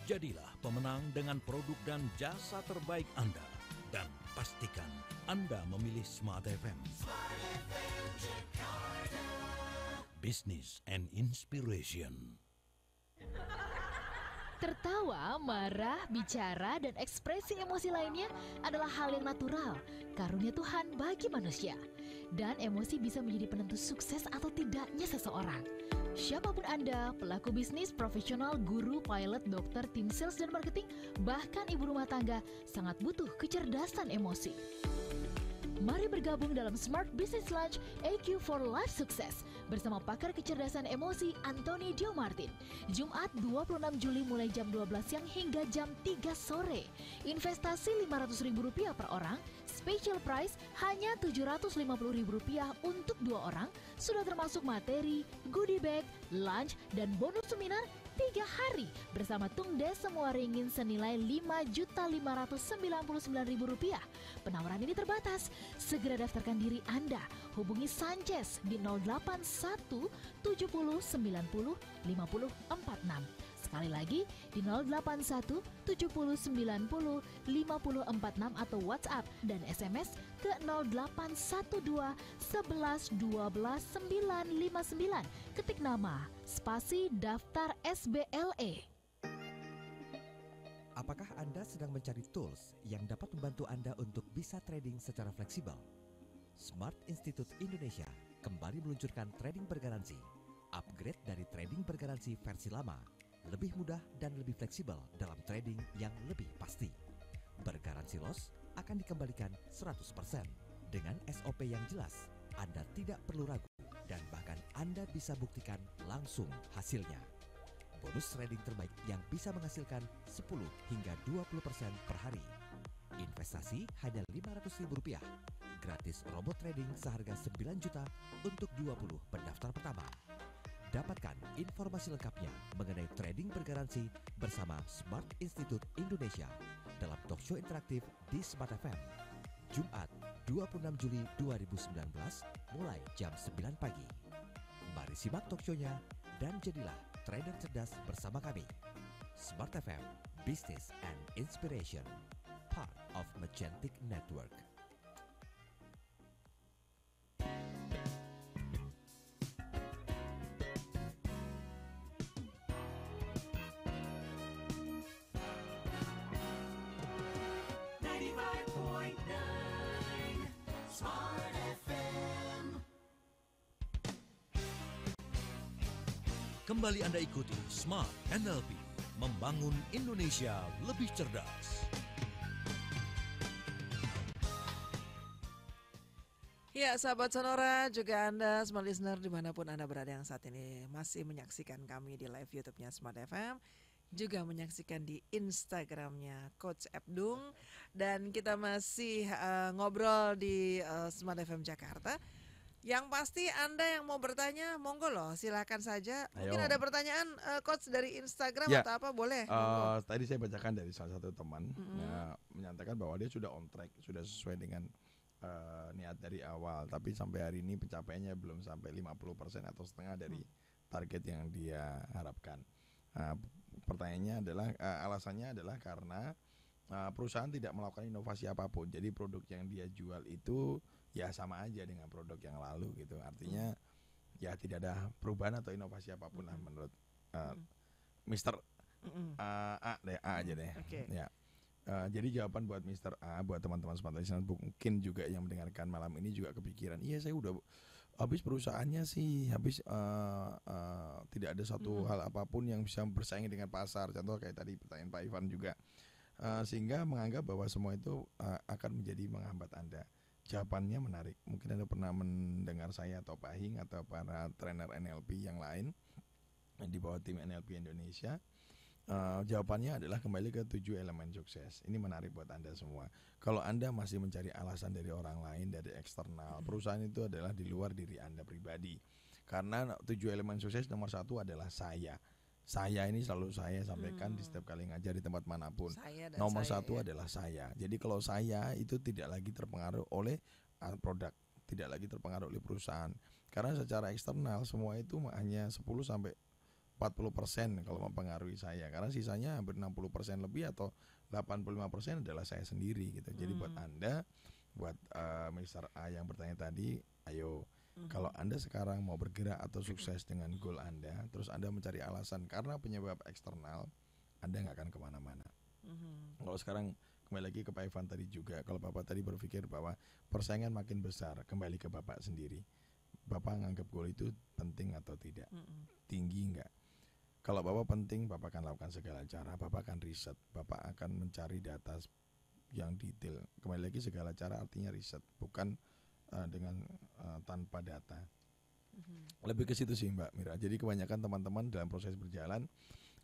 Jadilah pemenang dengan produk dan jasa terbaik Anda. Dan pastikan Anda memilih Smart FM. Business and Inspiration. Tertawa, marah, bicara, dan ekspresi emosi lainnya adalah hal yang natural, karunia Tuhan bagi manusia. Dan emosi bisa menjadi penentu sukses atau tidaknya seseorang. Siapapun Anda, pelaku bisnis, profesional, guru, pilot, dokter, tim sales dan marketing, bahkan ibu rumah tangga, sangat butuh kecerdasan emosi. Mari bergabung dalam Smart Business Lunch EQ for Life Success bersama pakar kecerdasan emosi Anthony Dio Martin. Jumat 26 Juli mulai jam 12 siang hingga jam 3 sore. Investasi Rp500.000 per orang, special price hanya Rp750.000 untuk 2 orang, sudah termasuk materi, goodie bag, lunch, dan bonus seminar 3 hari bersama Tungdes Semua Ringin senilai Rp5.599.000. Penawaran ini terbatas. Segera daftarkan diri Anda. Hubungi Sanchez di 081 70 90 50 46. Sekali lagi di 081 70 90 50 46 atau WhatsApp dan SMS ke 0812 11 12 959. Ketik nama, spasi daftar SBLE. Apakah Anda sedang mencari tools yang dapat membantu Anda untuk bisa trading secara fleksibel? Smart Institute Indonesia kembali meluncurkan trading bergaransi. Upgrade dari trading bergaransi versi lama, lebih mudah dan lebih fleksibel dalam trading yang lebih pasti. Bergaransi loss akan dikembalikan 100%. Dengan SOP yang jelas, Anda tidak perlu ragu dan bahkan Anda bisa buktikan langsung hasilnya. Bonus trading terbaik yang bisa menghasilkan 10 hingga 20% per hari. Investasi hanya Rp500.000. Gratis robot trading seharga 9 juta untuk 20 pendaftar pertama. Dapatkan informasi lengkapnya mengenai trading bergaransi bersama Smart Institute Indonesia dalam talkshow interaktif di Smart FM. Jumat 26 Juli 2019 mulai jam 9 pagi. Mari simak talkshow-nya dan jadilah trader cerdas bersama kami. Smart FM, Business and Inspiration, part of Magentic Network. Kembali Anda ikuti Smart NLP, membangun Indonesia lebih cerdas. Ya, sahabat Sonora, juga Anda Smart Listener dimanapun Anda berada yang saat ini masih menyaksikan kami di live YouTube-nya Smart FM, juga menyaksikan di Instagram-nya Coach Abdung, dan kita masih ngobrol di Smart FM Jakarta. Yang pasti Anda yang mau bertanya, monggo loh, silakan saja. Mungkin Ayo. ada pertanyaan Coach dari Instagram Ya. atau apa, boleh. Monggo. Tadi saya bacakan dari salah satu teman menyatakan bahwa dia sudah on track, sudah sesuai dengan niat dari awal, tapi sampai hari ini pencapaiannya belum sampai 50% atau setengah dari target yang dia harapkan. Pertanyaannya adalah alasannya adalah karena perusahaan tidak melakukan inovasi apapun. Jadi produk yang dia jual itu ya sama aja dengan produk yang lalu gitu. Artinya ya tidak ada perubahan atau inovasi apapun lah menurut Mr. A aja deh. Oke. Ya. Jadi jawaban buat Mr. A, buat teman-teman Smart Listener mungkin juga yang mendengarkan malam ini juga kepikiran, iya saya udah habis perusahaannya sih, habis tidak ada satu hal apapun yang bisa bersaing dengan pasar. Contoh kayak tadi pertanyaan Pak Ivan juga, sehingga menganggap bahwa semua itu akan menjadi menghambat Anda. Jawabannya menarik. Mungkin Anda pernah mendengar saya atau Pak Hing atau para trainer NLP yang lain di bawah tim NLP Indonesia. Jawabannya adalah kembali ke 7 elemen sukses. Ini menarik buat Anda semua. Kalau Anda masih mencari alasan dari orang lain, dari eksternal, perusahaan itu adalah di luar diri Anda pribadi. Karena 7 elemen sukses nomor 1 adalah saya. Saya ini selalu saya sampaikan di setiap kali ngajar di tempat manapun. Saya dan Nomor saya, 1 ya. adalah saya. Jadi kalau saya itu tidak lagi terpengaruh oleh produk, tidak lagi terpengaruh oleh perusahaan. Karena secara eksternal semua itu hanya 10 sampai 40% kalau mempengaruhi saya. Karena sisanya hampir 60% lebih atau 85% adalah saya sendiri gitu. Jadi buat Anda, buat Mr. A yang bertanya tadi, ayo kalau Anda sekarang mau bergerak atau sukses dengan goal Anda, terus Anda mencari alasan karena penyebab eksternal, Anda nggak akan kemana-mana. Kalau sekarang kembali lagi ke Pak Ivan tadi juga, kalau Bapak tadi berpikir bahwa persaingan makin besar, kembali ke Bapak sendiri. Bapak nganggap goal itu penting atau tidak? Tinggi nggak? Kalau Bapak penting, Bapak akan lakukan segala cara, Bapak akan riset, Bapak akan mencari data yang detail. Kembali lagi segala cara artinya riset, bukan dengan tanpa data. Lebih ke situ sih Mbak Mira. Jadi kebanyakan teman-teman dalam proses berjalan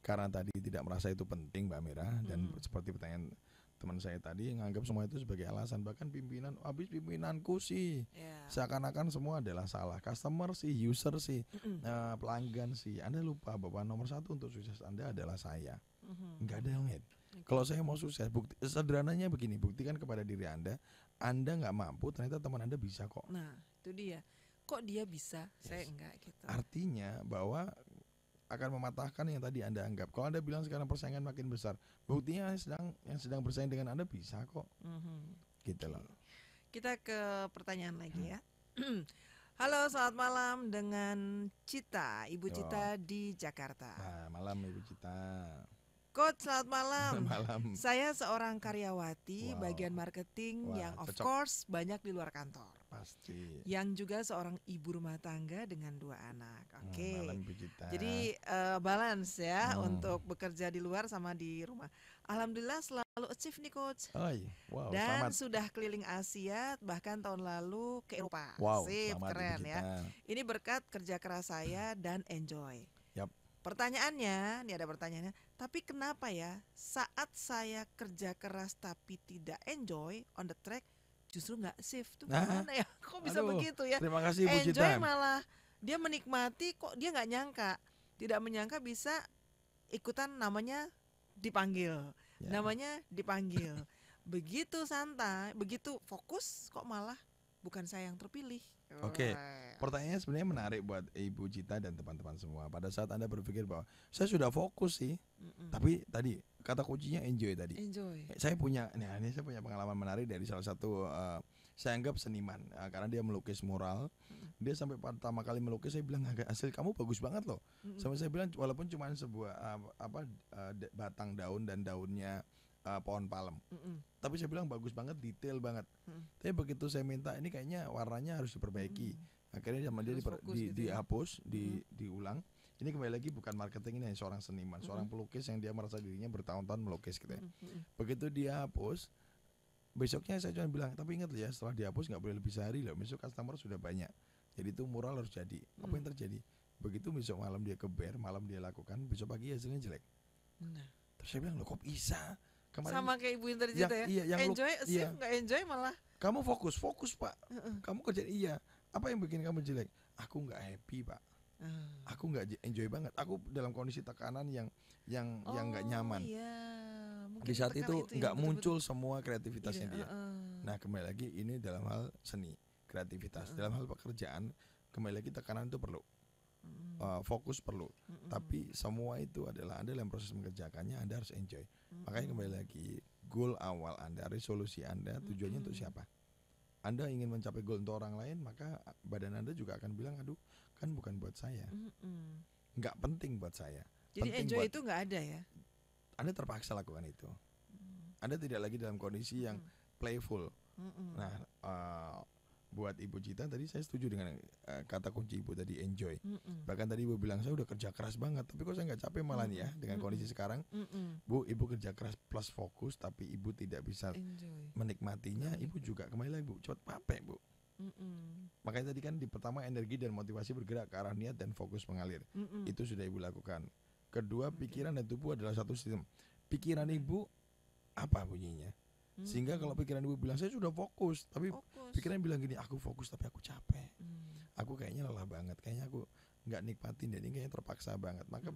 karena tadi tidak merasa itu penting Mbak Mira, dan seperti pertanyaan teman saya tadi menganggap semua itu sebagai alasan. Bahkan pimpinan, habis pimpinanku sih, seakan-akan semua adalah salah. Customer sih, user sih, pelanggan sih. Anda lupa bahwa nomor 1 untuk sukses Anda adalah saya. Enggak ada yang lain. Kalau saya mau sukses, sederhananya begini, buktikan kepada diri Anda nggak mampu, ternyata teman Anda bisa kok. Nah, itu dia. Kok dia bisa, saya enggak gitu. Artinya bahwa akan mematahkan yang tadi Anda anggap. Kalau Anda bilang sekarang persaingan makin besar, buktinya yang sedang bersaing dengan Anda bisa kok. Gitu loh. Kita ke pertanyaan lagi ya. Halo, selamat malam dengan Cita, Ibu Cita di Jakarta. Nah, malam Ibu Cita. Coach, selamat malam. Malam. Saya seorang karyawati Wow. bagian marketing Wah, yang of cocok. course banyak di luar kantor. Pasti. Yang juga seorang ibu rumah tangga dengan 2 anak. Oke. Malam Ibu Cita. Jadi balance ya Hmm. untuk bekerja di luar sama di rumah. Alhamdulillah selalu achieve nih Coach. Oi, wow, Dan selamat. sudah keliling Asia, bahkan tahun lalu ke Eropa. Wow, Sip, selamat Ibu keren Cita. ya. Ini berkat kerja keras saya dan enjoy. Yap. Pertanyaannya, ini ada pertanyaannya. Tapi kenapa ya saat saya kerja keras tapi tidak enjoy on the track, justru nggak safe tuh Nah, gimana ya? Kok bisa aduh, begitu ya? Terima kasih Bu Enjoy Cita. malah dia menikmati kok dia nggak nyangka, tidak menyangka bisa ikutan namanya dipanggil, Ya. namanya dipanggil. Begitu santai, begitu fokus kok malah bukan saya yang terpilih. Oke. Wah. Pertanyaannya sebenarnya menarik buat Ibu Cita dan teman-teman semua. Pada saat Anda berpikir bahwa saya sudah fokus sih, Mm-mm. tapi tadi kata kuncinya enjoy tadi. Enjoy. Saya punya, ini saya punya pengalaman menarik dari salah satu saya anggap seniman karena dia melukis mural. Dia sampai pertama kali melukis saya bilang hasil kamu bagus banget loh. Mm-mm. Sampai saya bilang walaupun cuma sebuah batang daun dan daunnya pohon palem. Mm-mm. Tapi saya bilang bagus banget, detail banget. Mm. Tapi begitu saya minta ini kayaknya warnanya harus diperbaiki. Akhirnya sama dia Harus fokus gitu ya. dihapus, diulang. Ini kembali lagi bukan marketing, ini hanya seorang seniman, seorang pelukis yang dia merasa dirinya bertahun-tahun melukis gitu ya. Mm-mm. Begitu dia hapus, besoknya saya cuma bilang, tapi ingat ya setelah dihapus nggak boleh lebih sehari loh. Besok customer sudah banyak. Jadi itu mural harus jadi. Apa yang terjadi? Begitu besok malam dia keber, malam dia lakukan, besok pagi hasilnya jelek. Nah, Terus saya bilang, loh kok bisa? Kemarin sama kayak ibu yang tadi Yang- cerita ya. iya, yang Enjoy, sip, iya. nggak enjoy malah. kamu fokus pak. Heeh. Kamu kerja iya. Apa yang bikin kamu jelek? Aku nggak happy pak. Ah. Aku nggak enjoy banget. Aku dalam kondisi tekanan yang nggak nyaman. Iya. Mungkin Di saat tekan itu ya, nggak betul-betul. muncul semua kreativitasnya Ide, dia. heeh. Nah kembali lagi ini dalam hal seni, kreativitas. Dalam hal pekerjaan kembali lagi tekanan itu perlu, fokus perlu. Tapi semua itu adalah Anda dalam proses mengerjakannya Anda harus enjoy. Makanya kembali lagi goal awal Anda, resolusi Anda, tujuannya untuk siapa? Anda ingin mencapai goal untuk orang lain, maka badan Anda juga akan bilang, aduh kan bukan buat saya, Mm-mm. nggak penting buat saya. Jadi Penting enjoy buat- itu nggak ada ya. Anda terpaksa lakukan itu. Anda tidak lagi dalam kondisi yang playful. Mm-mm. Nah, buat Ibu Cita tadi saya setuju dengan kata kunci Ibu tadi enjoy. Mm-mm. Bahkan tadi Ibu bilang saya udah kerja keras banget, tapi kok saya nggak capek malah nih ya dengan kondisi sekarang. Mm-mm. Bu, Ibu kerja keras plus fokus, tapi Ibu tidak bisa Enjoy. menikmatinya. Ibu juga kembali lagi Bu, cepat capek Bu. Mm-mm. Makanya tadi kan di pertama energi dan motivasi bergerak ke arah niat dan fokus mengalir. Mm-mm. Itu sudah Ibu lakukan. Kedua, pikiran dan tubuh adalah satu sistem. Pikiran Ibu apa bunyinya? Sehingga kalau pikiran Ibu bilang saya sudah fokus, tapi Fokus. pikiran bilang gini, aku fokus tapi aku capek. Mm. Aku kayaknya lelah banget, kayaknya aku nggak nikmatin dan ini kayaknya terpaksa banget. Maka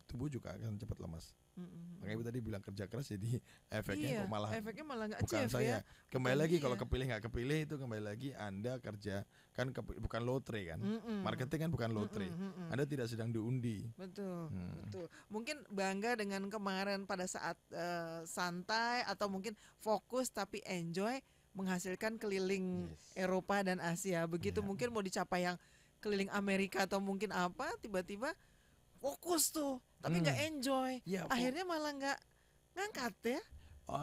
tubuh juga akan cepat lemas. Mm-mm. Makanya Ibu tadi bilang kerja keras jadi efeknya Iya, kok malah efeknya malah nggak bukan achieve saya. ya. Kembali Bukan lagi dia. kalau kepilih nggak kepilih itu kembali lagi Anda kerja kan bukan lotre kan. Mm-mm. Marketing kan bukan lotre. Mm-mm. Anda tidak sedang diundi. Betul, Hmm. betul. Mungkin bangga dengan kemarin pada saat santai atau mungkin fokus tapi enjoy menghasilkan keliling Yes. Eropa dan Asia. Begitu Ya. mungkin mau dicapai yang keliling Amerika atau mungkin apa, tiba-tiba fokus tuh, tapi nggak enjoy. Ya, Akhirnya malah nggak ngangkat ya.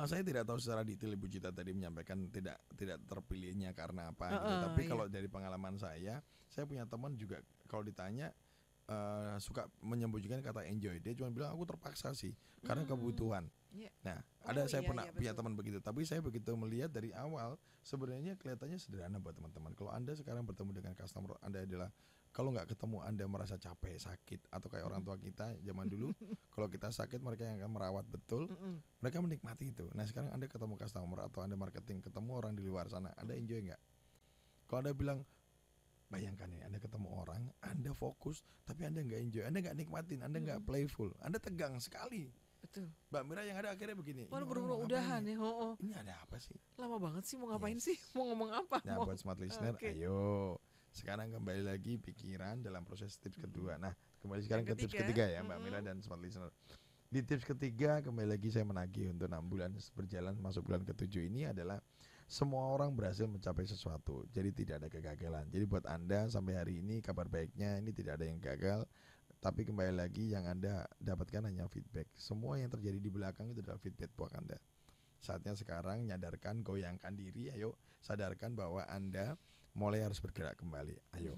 saya tidak tahu secara detail Ibu Cita tadi menyampaikan tidak terpilihnya karena apa gitu. Heeh, Tapi iya. kalau dari pengalaman saya punya teman juga kalau ditanya suka menyembunyikan kata enjoy. Dia cuma bilang aku terpaksa sih karena kebutuhan. Iya. Nah, Oh, saya iya, pernah iya, punya betul. teman begitu. Tapi saya begitu melihat dari awal sebenarnya kelihatannya sederhana buat teman-teman. Kalau Anda sekarang bertemu dengan customer Anda adalah kalau nggak ketemu Anda merasa capek, sakit atau kayak orang tua kita zaman dulu kalau kita sakit mereka yang akan merawat betul. Mm-mm. Mereka menikmati itu. Nah sekarang Anda ketemu customer atau Anda marketing, ketemu orang di luar sana, Anda enjoy nggak? Kalau Anda bilang, bayangkan ya, Anda ketemu orang, Anda fokus, tapi Anda nggak enjoy, Anda nggak nikmatin, Anda nggak playful, Anda tegang sekali. Betul. Mbak Mira yang ada akhirnya begini. Waduh, "Ini orang buru-buru mau udahan ngapain ya. Oh, Ini ada apa sih? lama banget sih mau ngapain Yes. sih? Mau ngomong apa? Nah Mau- buat smart listener, Oke. ayo sekarang kembali lagi pikiran dalam proses tips kedua. Nah kembali sekarang Yang ke tips ketiga. ketiga ya Mbak Mira dan smart listener. Di tips ketiga kembali lagi saya menagih untuk 6 bulan berjalan masuk bulan ke-7 ini adalah semua orang berhasil mencapai sesuatu. Jadi tidak ada kegagalan. Jadi buat Anda sampai hari ini kabar baiknya ini tidak ada yang gagal. Tapi kembali lagi yang Anda dapatkan hanya feedback. Semua yang terjadi di belakang itu adalah feedback buat Anda. Saatnya sekarang nyadarkan, goyangkan diri, ayo sadarkan bahwa Anda mulai harus bergerak kembali. Ayo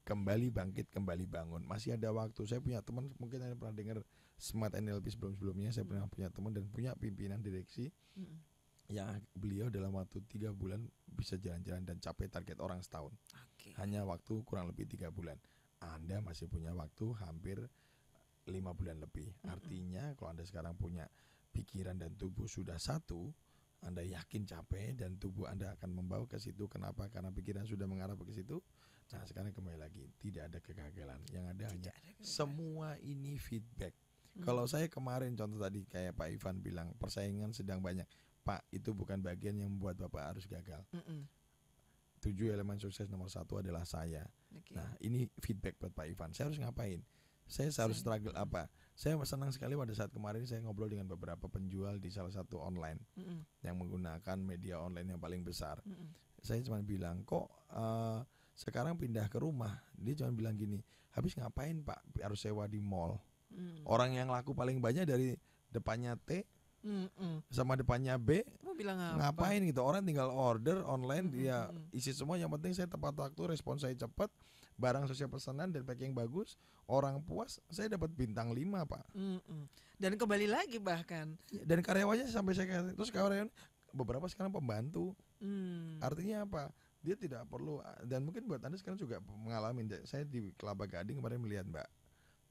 kembali bangkit, kembali bangun. Masih ada waktu. Saya punya teman, mungkin Anda pernah dengar Smart NLP sebelum-sebelumnya. Saya pernah punya teman dan punya pimpinan direksi yang beliau dalam waktu 3 bulan bisa jalan-jalan dan capai target orang setahun. Hanya waktu kurang lebih 3 bulan. Anda masih punya waktu hampir 5 bulan lebih. Artinya kalau Anda sekarang punya pikiran dan tubuh sudah satu, Anda yakin capek dan tubuh Anda akan membawa ke situ. Kenapa? Karena pikiran sudah mengarah ke situ. Nah sekarang kembali lagi, tidak ada kegagalan. Yang ada hanya semua ini feedback. Kalau saya kemarin contoh tadi kayak Pak Ivan bilang persaingan sedang banyak. Pak, itu bukan bagian yang membuat Bapak harus gagal. 7 elemen sukses nomor 1 adalah saya. Nah ini feedback buat Pak Ivan. Saya harus ngapain? Saya harus struggle apa? Saya senang sekali pada saat kemarin saya ngobrol dengan beberapa penjual di salah satu online yang menggunakan media online yang paling besar. Saya cuma bilang, kok sekarang pindah ke rumah? Dia cuma bilang gini, habis ngapain Pak harus sewa di mall? Orang yang laku paling banyak dari depannya T sama depannya B, mau bilang apa? Ngapain gitu? Orang tinggal order online, dia isi semua. Yang penting saya tepat waktu, respon saya cepat, barang sesuai pesanan dan packing bagus, orang puas, saya dapat bintang 5 Pak. Dan kembali lagi bahkan. Dan karyawannya sampai saya kasih, terus karyawan beberapa sekarang pembantu. Artinya apa? Dia tidak perlu, dan mungkin buat Anda sekarang juga mengalami. Saya di Kelapa Gading kemarin melihat Mbak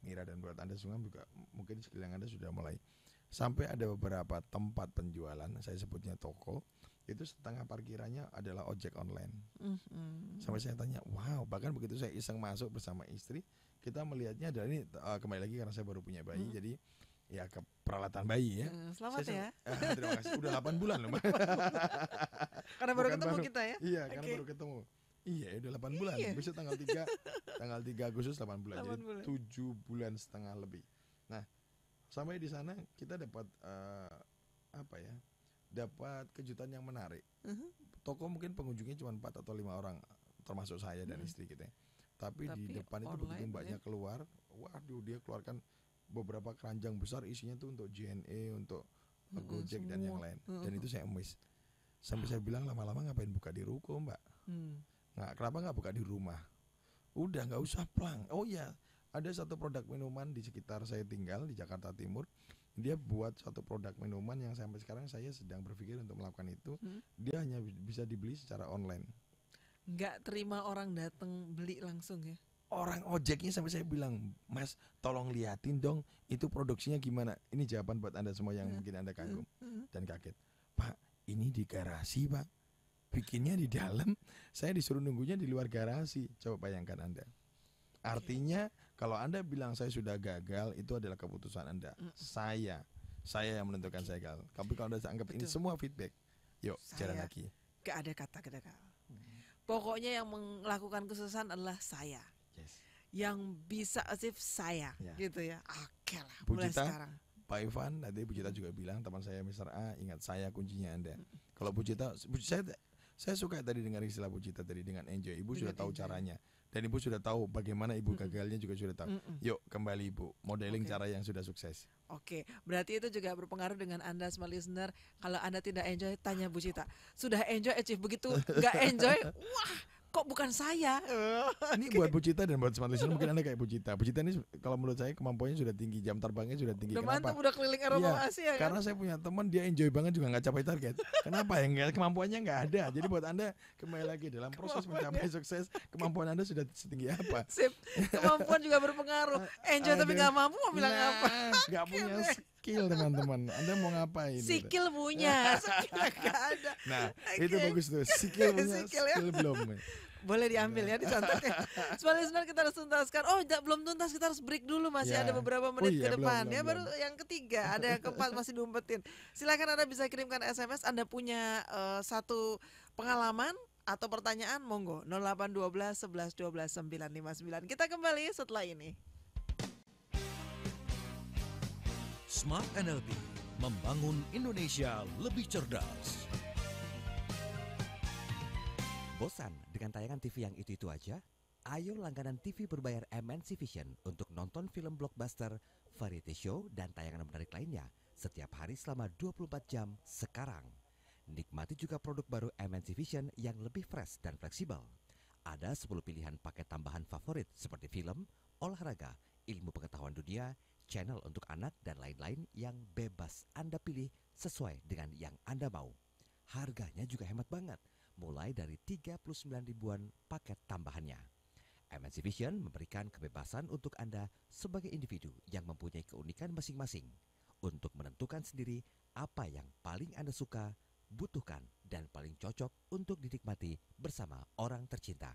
Mira, dan buat Anda semua juga mungkin skill yang Anda sudah mulai. Sampai ada beberapa tempat penjualan, saya sebutnya toko, itu setengah parkirannya adalah ojek online. Sampai saya tanya, wow, bahkan begitu saya iseng masuk bersama istri, kita melihatnya adalah ini kembali lagi karena saya baru punya bayi, jadi ya ke peralatan bayi ya. Selamat ya. Terima kasih, udah 8 bulan loh. Karena baru ketemu kita ya. Iya, karena baru ketemu. Iya, udah 8 bulan. Besok tanggal 3 Agustus 8 bulan. Jadi 7 bulan setengah lebih. Nah, sampai di sana kita dapat dapat kejutan yang menarik. Toko mungkin pengunjungnya cuma 4 atau 5 orang, termasuk saya dan istri kita. Tapi di depan itu begitu mbaknya keluar, waduh, dia keluarkan beberapa keranjang besar, isinya tuh untuk JNE, untuk Gojek dan yang lain. Dan itu saya emis. Sampai saya bilang, lama-lama ngapain buka di ruko Mbak? Kenapa nggak buka di rumah? Udah nggak usah plang. Oh ya, ada satu produk minuman di sekitar saya tinggal di Jakarta Timur. Dia buat satu produk minuman yang sampai sekarang saya sedang berpikir untuk melakukan itu. Dia hanya bisa dibeli secara online. Nggak terima orang datang beli langsung ya? Orang ojeknya sampai saya bilang, Mas, tolong liatin dong itu produksinya gimana. Ini jawaban buat Anda semua yang mungkin Anda kagum dan kaget. Pak, ini di garasi Pak, bikinnya di dalam, saya disuruh nunggunya di luar garasi. Coba bayangkan Anda. Artinya kalau Anda bilang saya sudah gagal, itu adalah keputusan Anda. Saya yang menentukan saya gagal. Tapi kalau Anda anggap ini semua feedback, yuk jalan lagi. Gak ada kata gagal. Pokoknya yang melakukan kesuksesan adalah saya. Yang bisa achieve saya, gitu ya. Oke lah, mulai sekarang. Pak Ivan, nanti Bu Cita juga bilang, teman saya Mr. A, ingat saya kuncinya Anda. Kalau Bu Cita, saya suka tadi dengar istilah Bu Cita tadi dengan enjoy. Ibu sudah tahu caranya. Dan Ibu sudah tahu bagaimana Ibu gagalnya juga sudah tahu. Yuk kembali Ibu, modeling cara yang sudah sukses. Oke, berarti itu juga berpengaruh dengan Anda semua listener. Kalau Anda tidak enjoy, tanya Bu Cita. Sudah enjoy achieve, begitu gak enjoy, wah kok bukan saya. Ini buat Bu Cita dan buat smart listener, mungkin Anda kayak Bu Cita. Bu Cita ini kalau menurut saya kemampuannya sudah tinggi, jam terbangnya sudah tinggi. Udah Kenapa? mantap, udah keliling Eropa Asia kan? Karena saya punya teman, dia enjoy banget juga nggak capai target. Kenapa ya? Kemampuannya nggak ada. Jadi buat Anda kembali lagi dalam proses mencapai sukses, kemampuan Anda sudah setinggi apa? Sip, kemampuan juga berpengaruh. Enjoy tapi nggak mampu mau bilang apa? Nggak punya skill teman-teman. Anda mau ngapain? Skill punya, skill nggak ada. Nah, itu bagus tuh. Skill punya, skill belum. Boleh diambil ya, dicontohnya. Smart listener, kita harus tuntaskan. Oh, belum tuntas, kita harus break dulu. Masih ada beberapa menit ke depan. Ya, baru yang ketiga, ada yang keempat masih diumpetin. Silakan Anda bisa kirimkan SMS. Anda punya satu pengalaman atau pertanyaan, monggo 0812 11 12 959. Kita kembali setelah ini. Smart NLP, membangun Indonesia lebih cerdas. Bosan dengan tayangan TV yang itu-itu aja? Ayo langganan TV berbayar MNC Vision untuk nonton film blockbuster, variety show, dan tayangan menarik lainnya setiap hari selama 24 jam sekarang. Nikmati juga produk baru MNC Vision yang lebih fresh dan fleksibel. Ada 10 pilihan paket tambahan favorit seperti film, olahraga, ilmu pengetahuan dunia, channel untuk anak, dan lain-lain yang bebas Anda pilih sesuai dengan yang Anda mau. Harganya juga hemat banget, mulai dari 39 ribuan paket tambahannya. MNC Vision memberikan kebebasan untuk Anda sebagai individu yang mempunyai keunikan masing-masing untuk menentukan sendiri apa yang paling Anda suka, butuhkan, dan paling cocok untuk dinikmati bersama orang tercinta.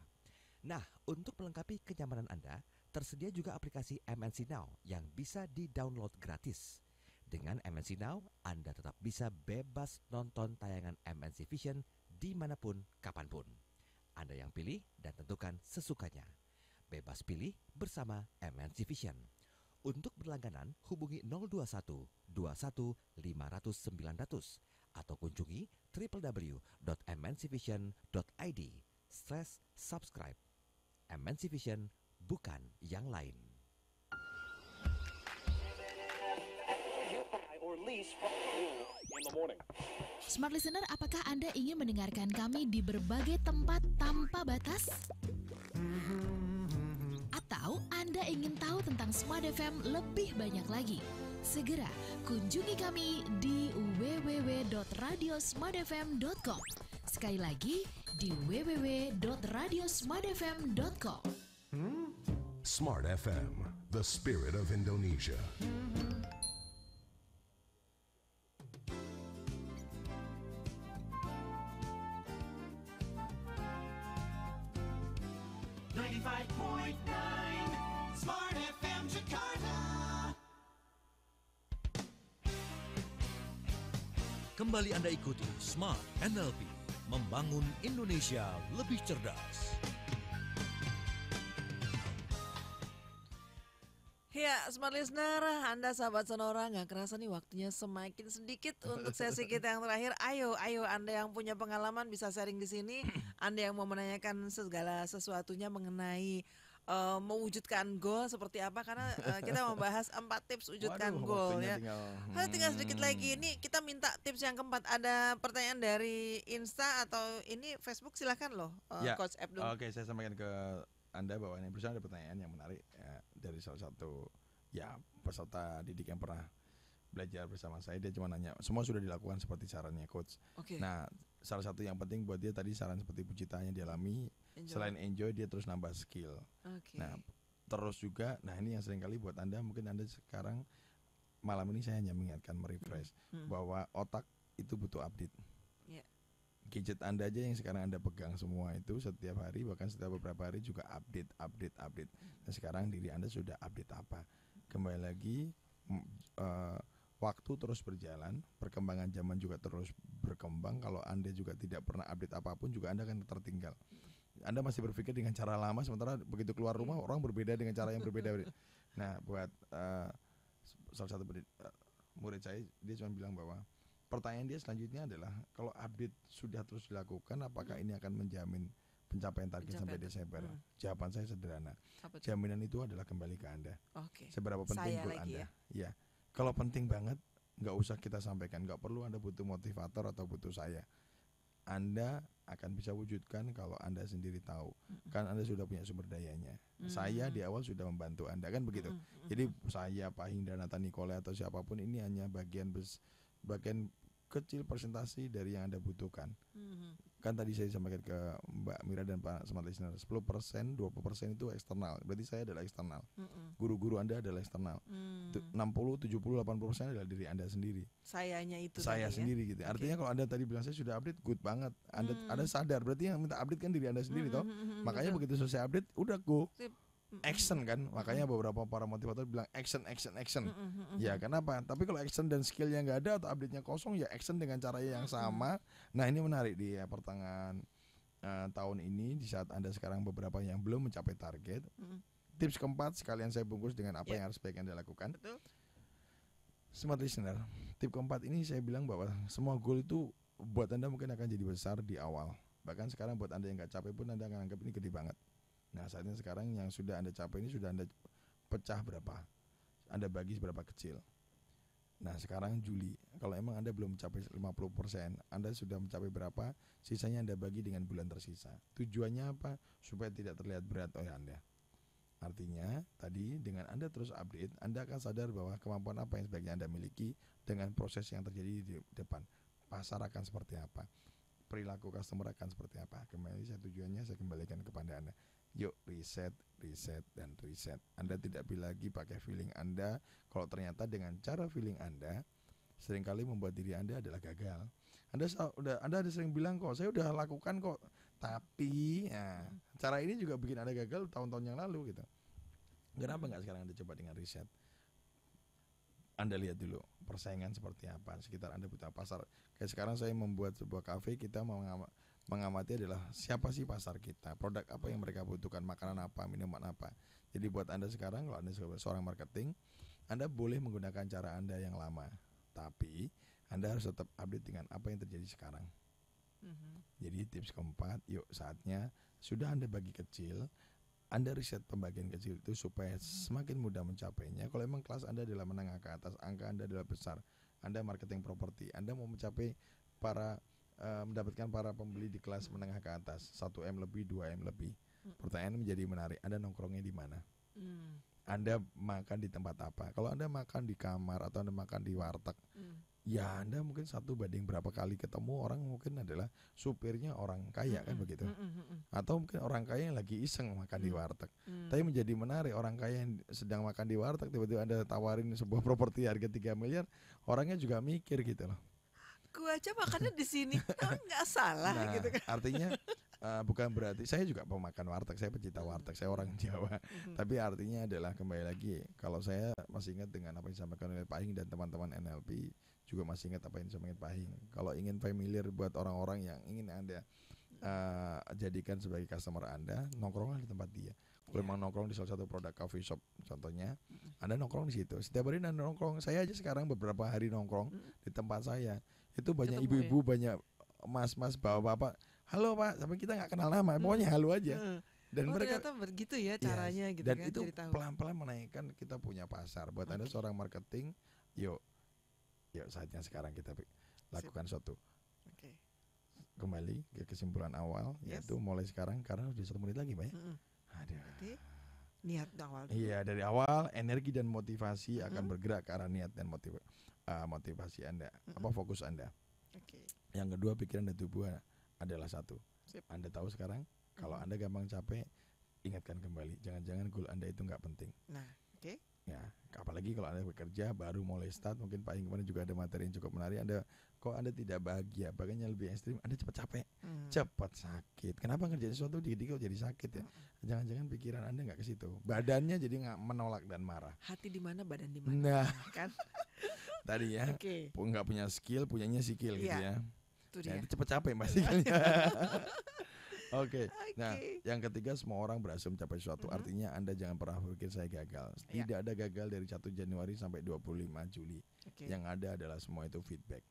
Nah, untuk melengkapi kenyamanan Anda, tersedia juga aplikasi MNC Now yang bisa di-download gratis. Dengan MNC Now, Anda tetap bisa bebas nonton tayangan MNC Vision dimanapun, kapanpun. Anda yang pilih dan tentukan sesukanya. Bebas pilih bersama MNC Vision. Untuk berlangganan, hubungi 021 21 500 900 atau kunjungi www.mncvision.id/subscribe. MNC Vision, bukan yang lain. Smart Listener, apakah Anda ingin mendengarkan kami di berbagai tempat tanpa batas? Atau Anda ingin tahu tentang Smart FM lebih banyak lagi? Segera kunjungi kami di www.radiosmartfm.com. Sekali lagi di www.radiosmartfm.com. Smart FM, the spirit of Indonesia. Smart FM Jakarta. Kembali Anda ikuti Smart NLP, membangun Indonesia lebih cerdas. Ya, Smart Listener, Anda sahabat Sonora, nggak kerasa nih waktunya semakin sedikit untuk sesi kita yang terakhir. Ayo Anda yang punya pengalaman bisa sharing di sini. Anda yang mau menanyakan segala sesuatunya mengenai mewujudkan goal seperti apa, karena kita membahas 4 tips wujudkan goal ya. Tinggal sedikit lagi. Ini kita minta tips yang keempat. Ada pertanyaan dari Insta atau ini Facebook, silahkan loh, Coach Abdul. Oke, saya sampaikan ke Anda bahwa ini bersama ada pertanyaan yang menarik dari salah satu peserta didik yang pernah belajar bersama saya. Dia cuma nanya, semua sudah dilakukan seperti sarannya Coach. Nah, salah satu yang penting buat dia tadi saran seperti Pucita yang dialami, selain enjoy dia terus nambah skill. Nah, terus juga, nah ini yang sering kali buat Anda, mungkin Anda sekarang malam ini saya hanya mengingatkan, merefresh bahwa otak itu butuh update. Gadget Anda aja yang sekarang Anda pegang semua itu setiap hari, bahkan setiap beberapa hari juga update. Nah, sekarang diri Anda sudah update apa? Kembali lagi, waktu terus berjalan, perkembangan zaman juga terus berkembang. Kalau Anda juga tidak pernah update apapun, juga Anda akan tertinggal. Anda masih berpikir dengan cara lama, sementara begitu keluar rumah orang berbeda dengan cara yang berbeda. Nah, buat salah satu murid saya, dia cuma bilang bahwa pertanyaan dia selanjutnya adalah, kalau update sudah terus dilakukan, apakah ini akan menjamin pencapaian target sampai Desember? Jawaban saya sederhana. Jaminan itu adalah kembali ke Anda. Seberapa penting goal Anda? Ya. Kalau penting banget, nggak usah kita sampaikan. Nggak perlu Anda butuh motivator atau butuh saya. Anda akan bisa wujudkan kalau Anda sendiri tahu. Kan Anda sudah punya sumber dayanya. Saya di awal sudah membantu Anda, kan begitu. Jadi saya, Pak Hingga, Nathan Nicole atau siapapun, ini hanya bagian kecil presentasi dari yang Anda butuhkan. Kan tadi saya sampaikan ke Mbak Mira dan Pak Smart Listener, 10%, 20% itu eksternal. Berarti saya adalah eksternal. Guru-guru Anda adalah eksternal. 60, 70, 80% adalah diri Anda sendiri. Sayanya itu saya tadi, sendiri gitu. Artinya kalau Anda tadi bilang saya sudah update, good banget. Anda sadar, berarti yang minta update kan diri Anda sendiri toh. Makanya begitu selesai update, udah go. Action kan, makanya beberapa para motivator bilang action. Ya kenapa? Tapi kalau action dan skillnya nggak ada atau update-nya kosong, ya action dengan cara yang sama. Nah, ini menarik di pertengahan tahun ini, di saat Anda sekarang beberapa yang belum mencapai target. Tips keempat sekalian saya bungkus dengan apa yang harus baik Anda lakukan. Smart Listener, tip keempat ini saya bilang bahwa semua goal itu buat Anda mungkin akan jadi besar di awal. Bahkan sekarang buat Anda yang nggak capek pun Anda akan anggap ini gede banget. Nah, saatnya sekarang yang sudah Anda capai ini sudah Anda pecah berapa? Anda bagi seberapa kecil. Nah, sekarang Juli, kalau emang Anda belum mencapai 50%, Anda sudah mencapai berapa? Sisanya Anda bagi dengan bulan tersisa. Tujuannya apa? Supaya tidak terlihat berat oleh Anda. Artinya, tadi dengan Anda terus update, Anda akan sadar bahwa kemampuan apa yang sebaiknya Anda miliki dengan proses yang terjadi di depan. Pasar akan seperti apa? Perilaku customer akan seperti apa? Kembali tujuannya saya kembalikan kepada Anda. Yuk riset, dan riset. Anda tidak lagi pakai feeling Anda. Kalau ternyata dengan cara feeling Anda seringkali membuat diri Anda adalah gagal. Anda ada sering bilang kok, saya udah lakukan kok. Tapi cara ini juga bikin Anda gagal tahun-tahun yang lalu gitu. Kenapa nggak sekarang Anda coba dengan riset? Anda lihat dulu persaingan seperti apa sekitar Anda butuh pasar. Kayak sekarang saya membuat sebuah kafe, kita mengamati adalah siapa sih pasar kita, produk apa yang mereka butuhkan, makanan apa, minuman apa. Jadi buat Anda sekarang, kalau Anda seorang marketing, Anda boleh menggunakan cara Anda yang lama, tapi Anda harus tetap update dengan apa yang terjadi sekarang. Jadi tips keempat, yuk saatnya sudah Anda bagi kecil, Anda riset pembagian kecil itu supaya semakin mudah mencapainya. Kalau memang kelas Anda adalah menengah ke atas, angka Anda adalah besar, Anda marketing properti, Anda mau mencapai mendapatkan para pembeli di kelas menengah ke atas, 1M lebih, 2M lebih. Pertanyaan menjadi menarik, Anda nongkrongnya di mana? Anda makan di tempat apa? Kalau Anda makan di kamar atau Anda makan di warteg, ya Anda mungkin 1 banding berapa kali ketemu orang mungkin adalah supirnya orang kaya kan begitu. Atau mungkin orang kaya yang lagi iseng makan di warteg. Tapi menjadi menarik, orang kaya yang sedang makan di warteg tiba-tiba Anda tawarin sebuah properti harga 3 miliar, orangnya juga mikir gitu loh. Gua aja makannya di sini, nggak salah gitu kan. Artinya bukan berarti saya juga pemakan warteg, saya pecinta warteg, saya orang Jawa. Tapi artinya adalah kembali lagi, kalau saya masih ingat dengan apa yang disampaikan oleh Pak Hing dan teman-teman NLP, juga masih ingat apa yang disampaikan Pak Hing. Kalau ingin familiar buat orang-orang yang ingin Anda jadikan sebagai customer Anda, nongkronglah di tempat dia. Kalau memang nongkrong di salah satu produk coffee shop contohnya, Anda nongkrong di situ. Setiap hari Anda nongkrong, saya aja sekarang beberapa hari nongkrong di tempat saya. Itu banyak ibu-ibu, banyak mas-mas, bapak-bapak. Halo Pak, sampai kita nggak kenal nama, pokoknya halo aja. Dan mereka ternyata begitu ya caranya gitu dan kan. itu pelan-pelan menaikkan kita punya pasar. Buat Anda seorang marketing, yuk saatnya sekarang kita lakukan suatu. Kembali ke kesimpulan awal, yaitu mulai sekarang, karena udah 1 menit lagi Mbak ya. Berarti niat awal dulu. Iya, dari awal energi dan motivasi akan bergerak ke arah niat dan motivasi Anda, fokus Anda. Yang kedua, pikiran dan tubuh adalah satu. Anda tahu sekarang, kalau Anda gampang capek, ingatkan kembali, jangan-jangan goal Anda itu nggak penting. Nah, ya, apalagi kalau Anda bekerja baru mulai start, mungkin Pak Ing kemarin juga ada materi yang cukup menarik. Anda tidak bahagia, bahkan yang lebih ekstrim, Anda cepat capek, cepat sakit. Kenapa ngerjain sesuatu dikit-dikit kok jadi sakit ya? Jangan-jangan pikiran Anda nggak ke situ, badannya jadi nggak menolak dan marah. Hati di mana, badan di mana, kan? Tadi ya, nggak punya skill, punyanya sikil gitu ya. Itu itu cepat capek Mbak skillnya. Nah yang ketiga, semua orang berhasil mencapai sesuatu. Artinya Anda jangan pernah berpikir saya gagal. Tidak ada gagal dari 1 Januari sampai 25 Juli. Yang ada adalah semua itu feedback.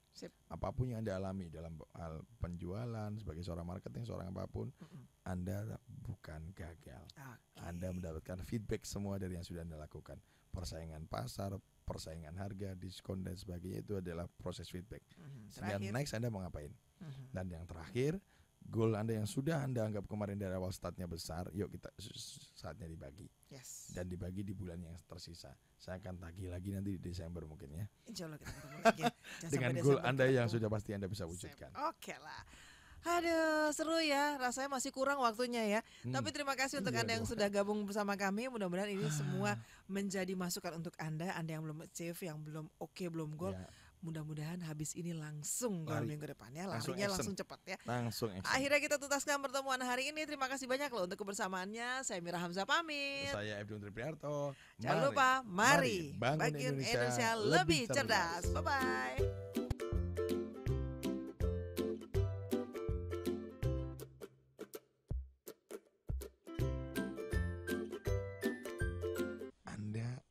Apapun yang Anda alami dalam hal penjualan, sebagai seorang marketing, seorang apapun, Anda bukan gagal. Anda mendapatkan feedback semua dari yang sudah Anda lakukan. Persaingan pasar, persaingan harga, diskon dan sebagainya, itu adalah proses feedback. Sehingga next Anda mau ngapain. Dan yang terakhir, goal Anda yang sudah Anda anggap kemarin dari awal startnya besar, yuk kita saatnya dibagi. Dan dibagi di bulan yang tersisa. Saya akan tagih lagi nanti di Desember mungkin ya. Insya Allah kita ketemu lagi. Dengan goal Anda yang sudah pasti Anda bisa wujudkan. Oke lah. Aduh, seru ya. Rasanya masih kurang waktunya ya. Tapi terima kasih untuk Anda yang sudah gabung bersama kami. Mudah-mudahan ini semua menjadi masukan untuk Anda yang belum achieve, yang belum belum goal. Mudah-mudahan habis ini langsung goal minggu depannya. Larinya langsung cepat ya. Langsung action. Akhirnya kita tuntaskan pertemuan hari ini. Terima kasih banyak loh untuk kebersamaannya. Saya Mira Hamzah pamit. Saya Ebdul Tripriarto. Jangan lupa, mari bangun Indonesia lebih cerdas. Bye-bye.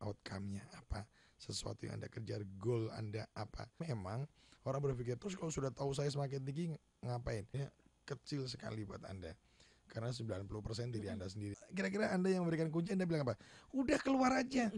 Outcome-nya apa, sesuatu yang Anda kejar, goal Anda apa. Memang orang berpikir, terus kalau sudah tahu saya semakin tinggi ngapain ya, kecil sekali buat Anda. karena 90% diri Anda sendiri. Kira-kira Anda yang memberikan kunci, Anda bilang apa? Udah keluar aja.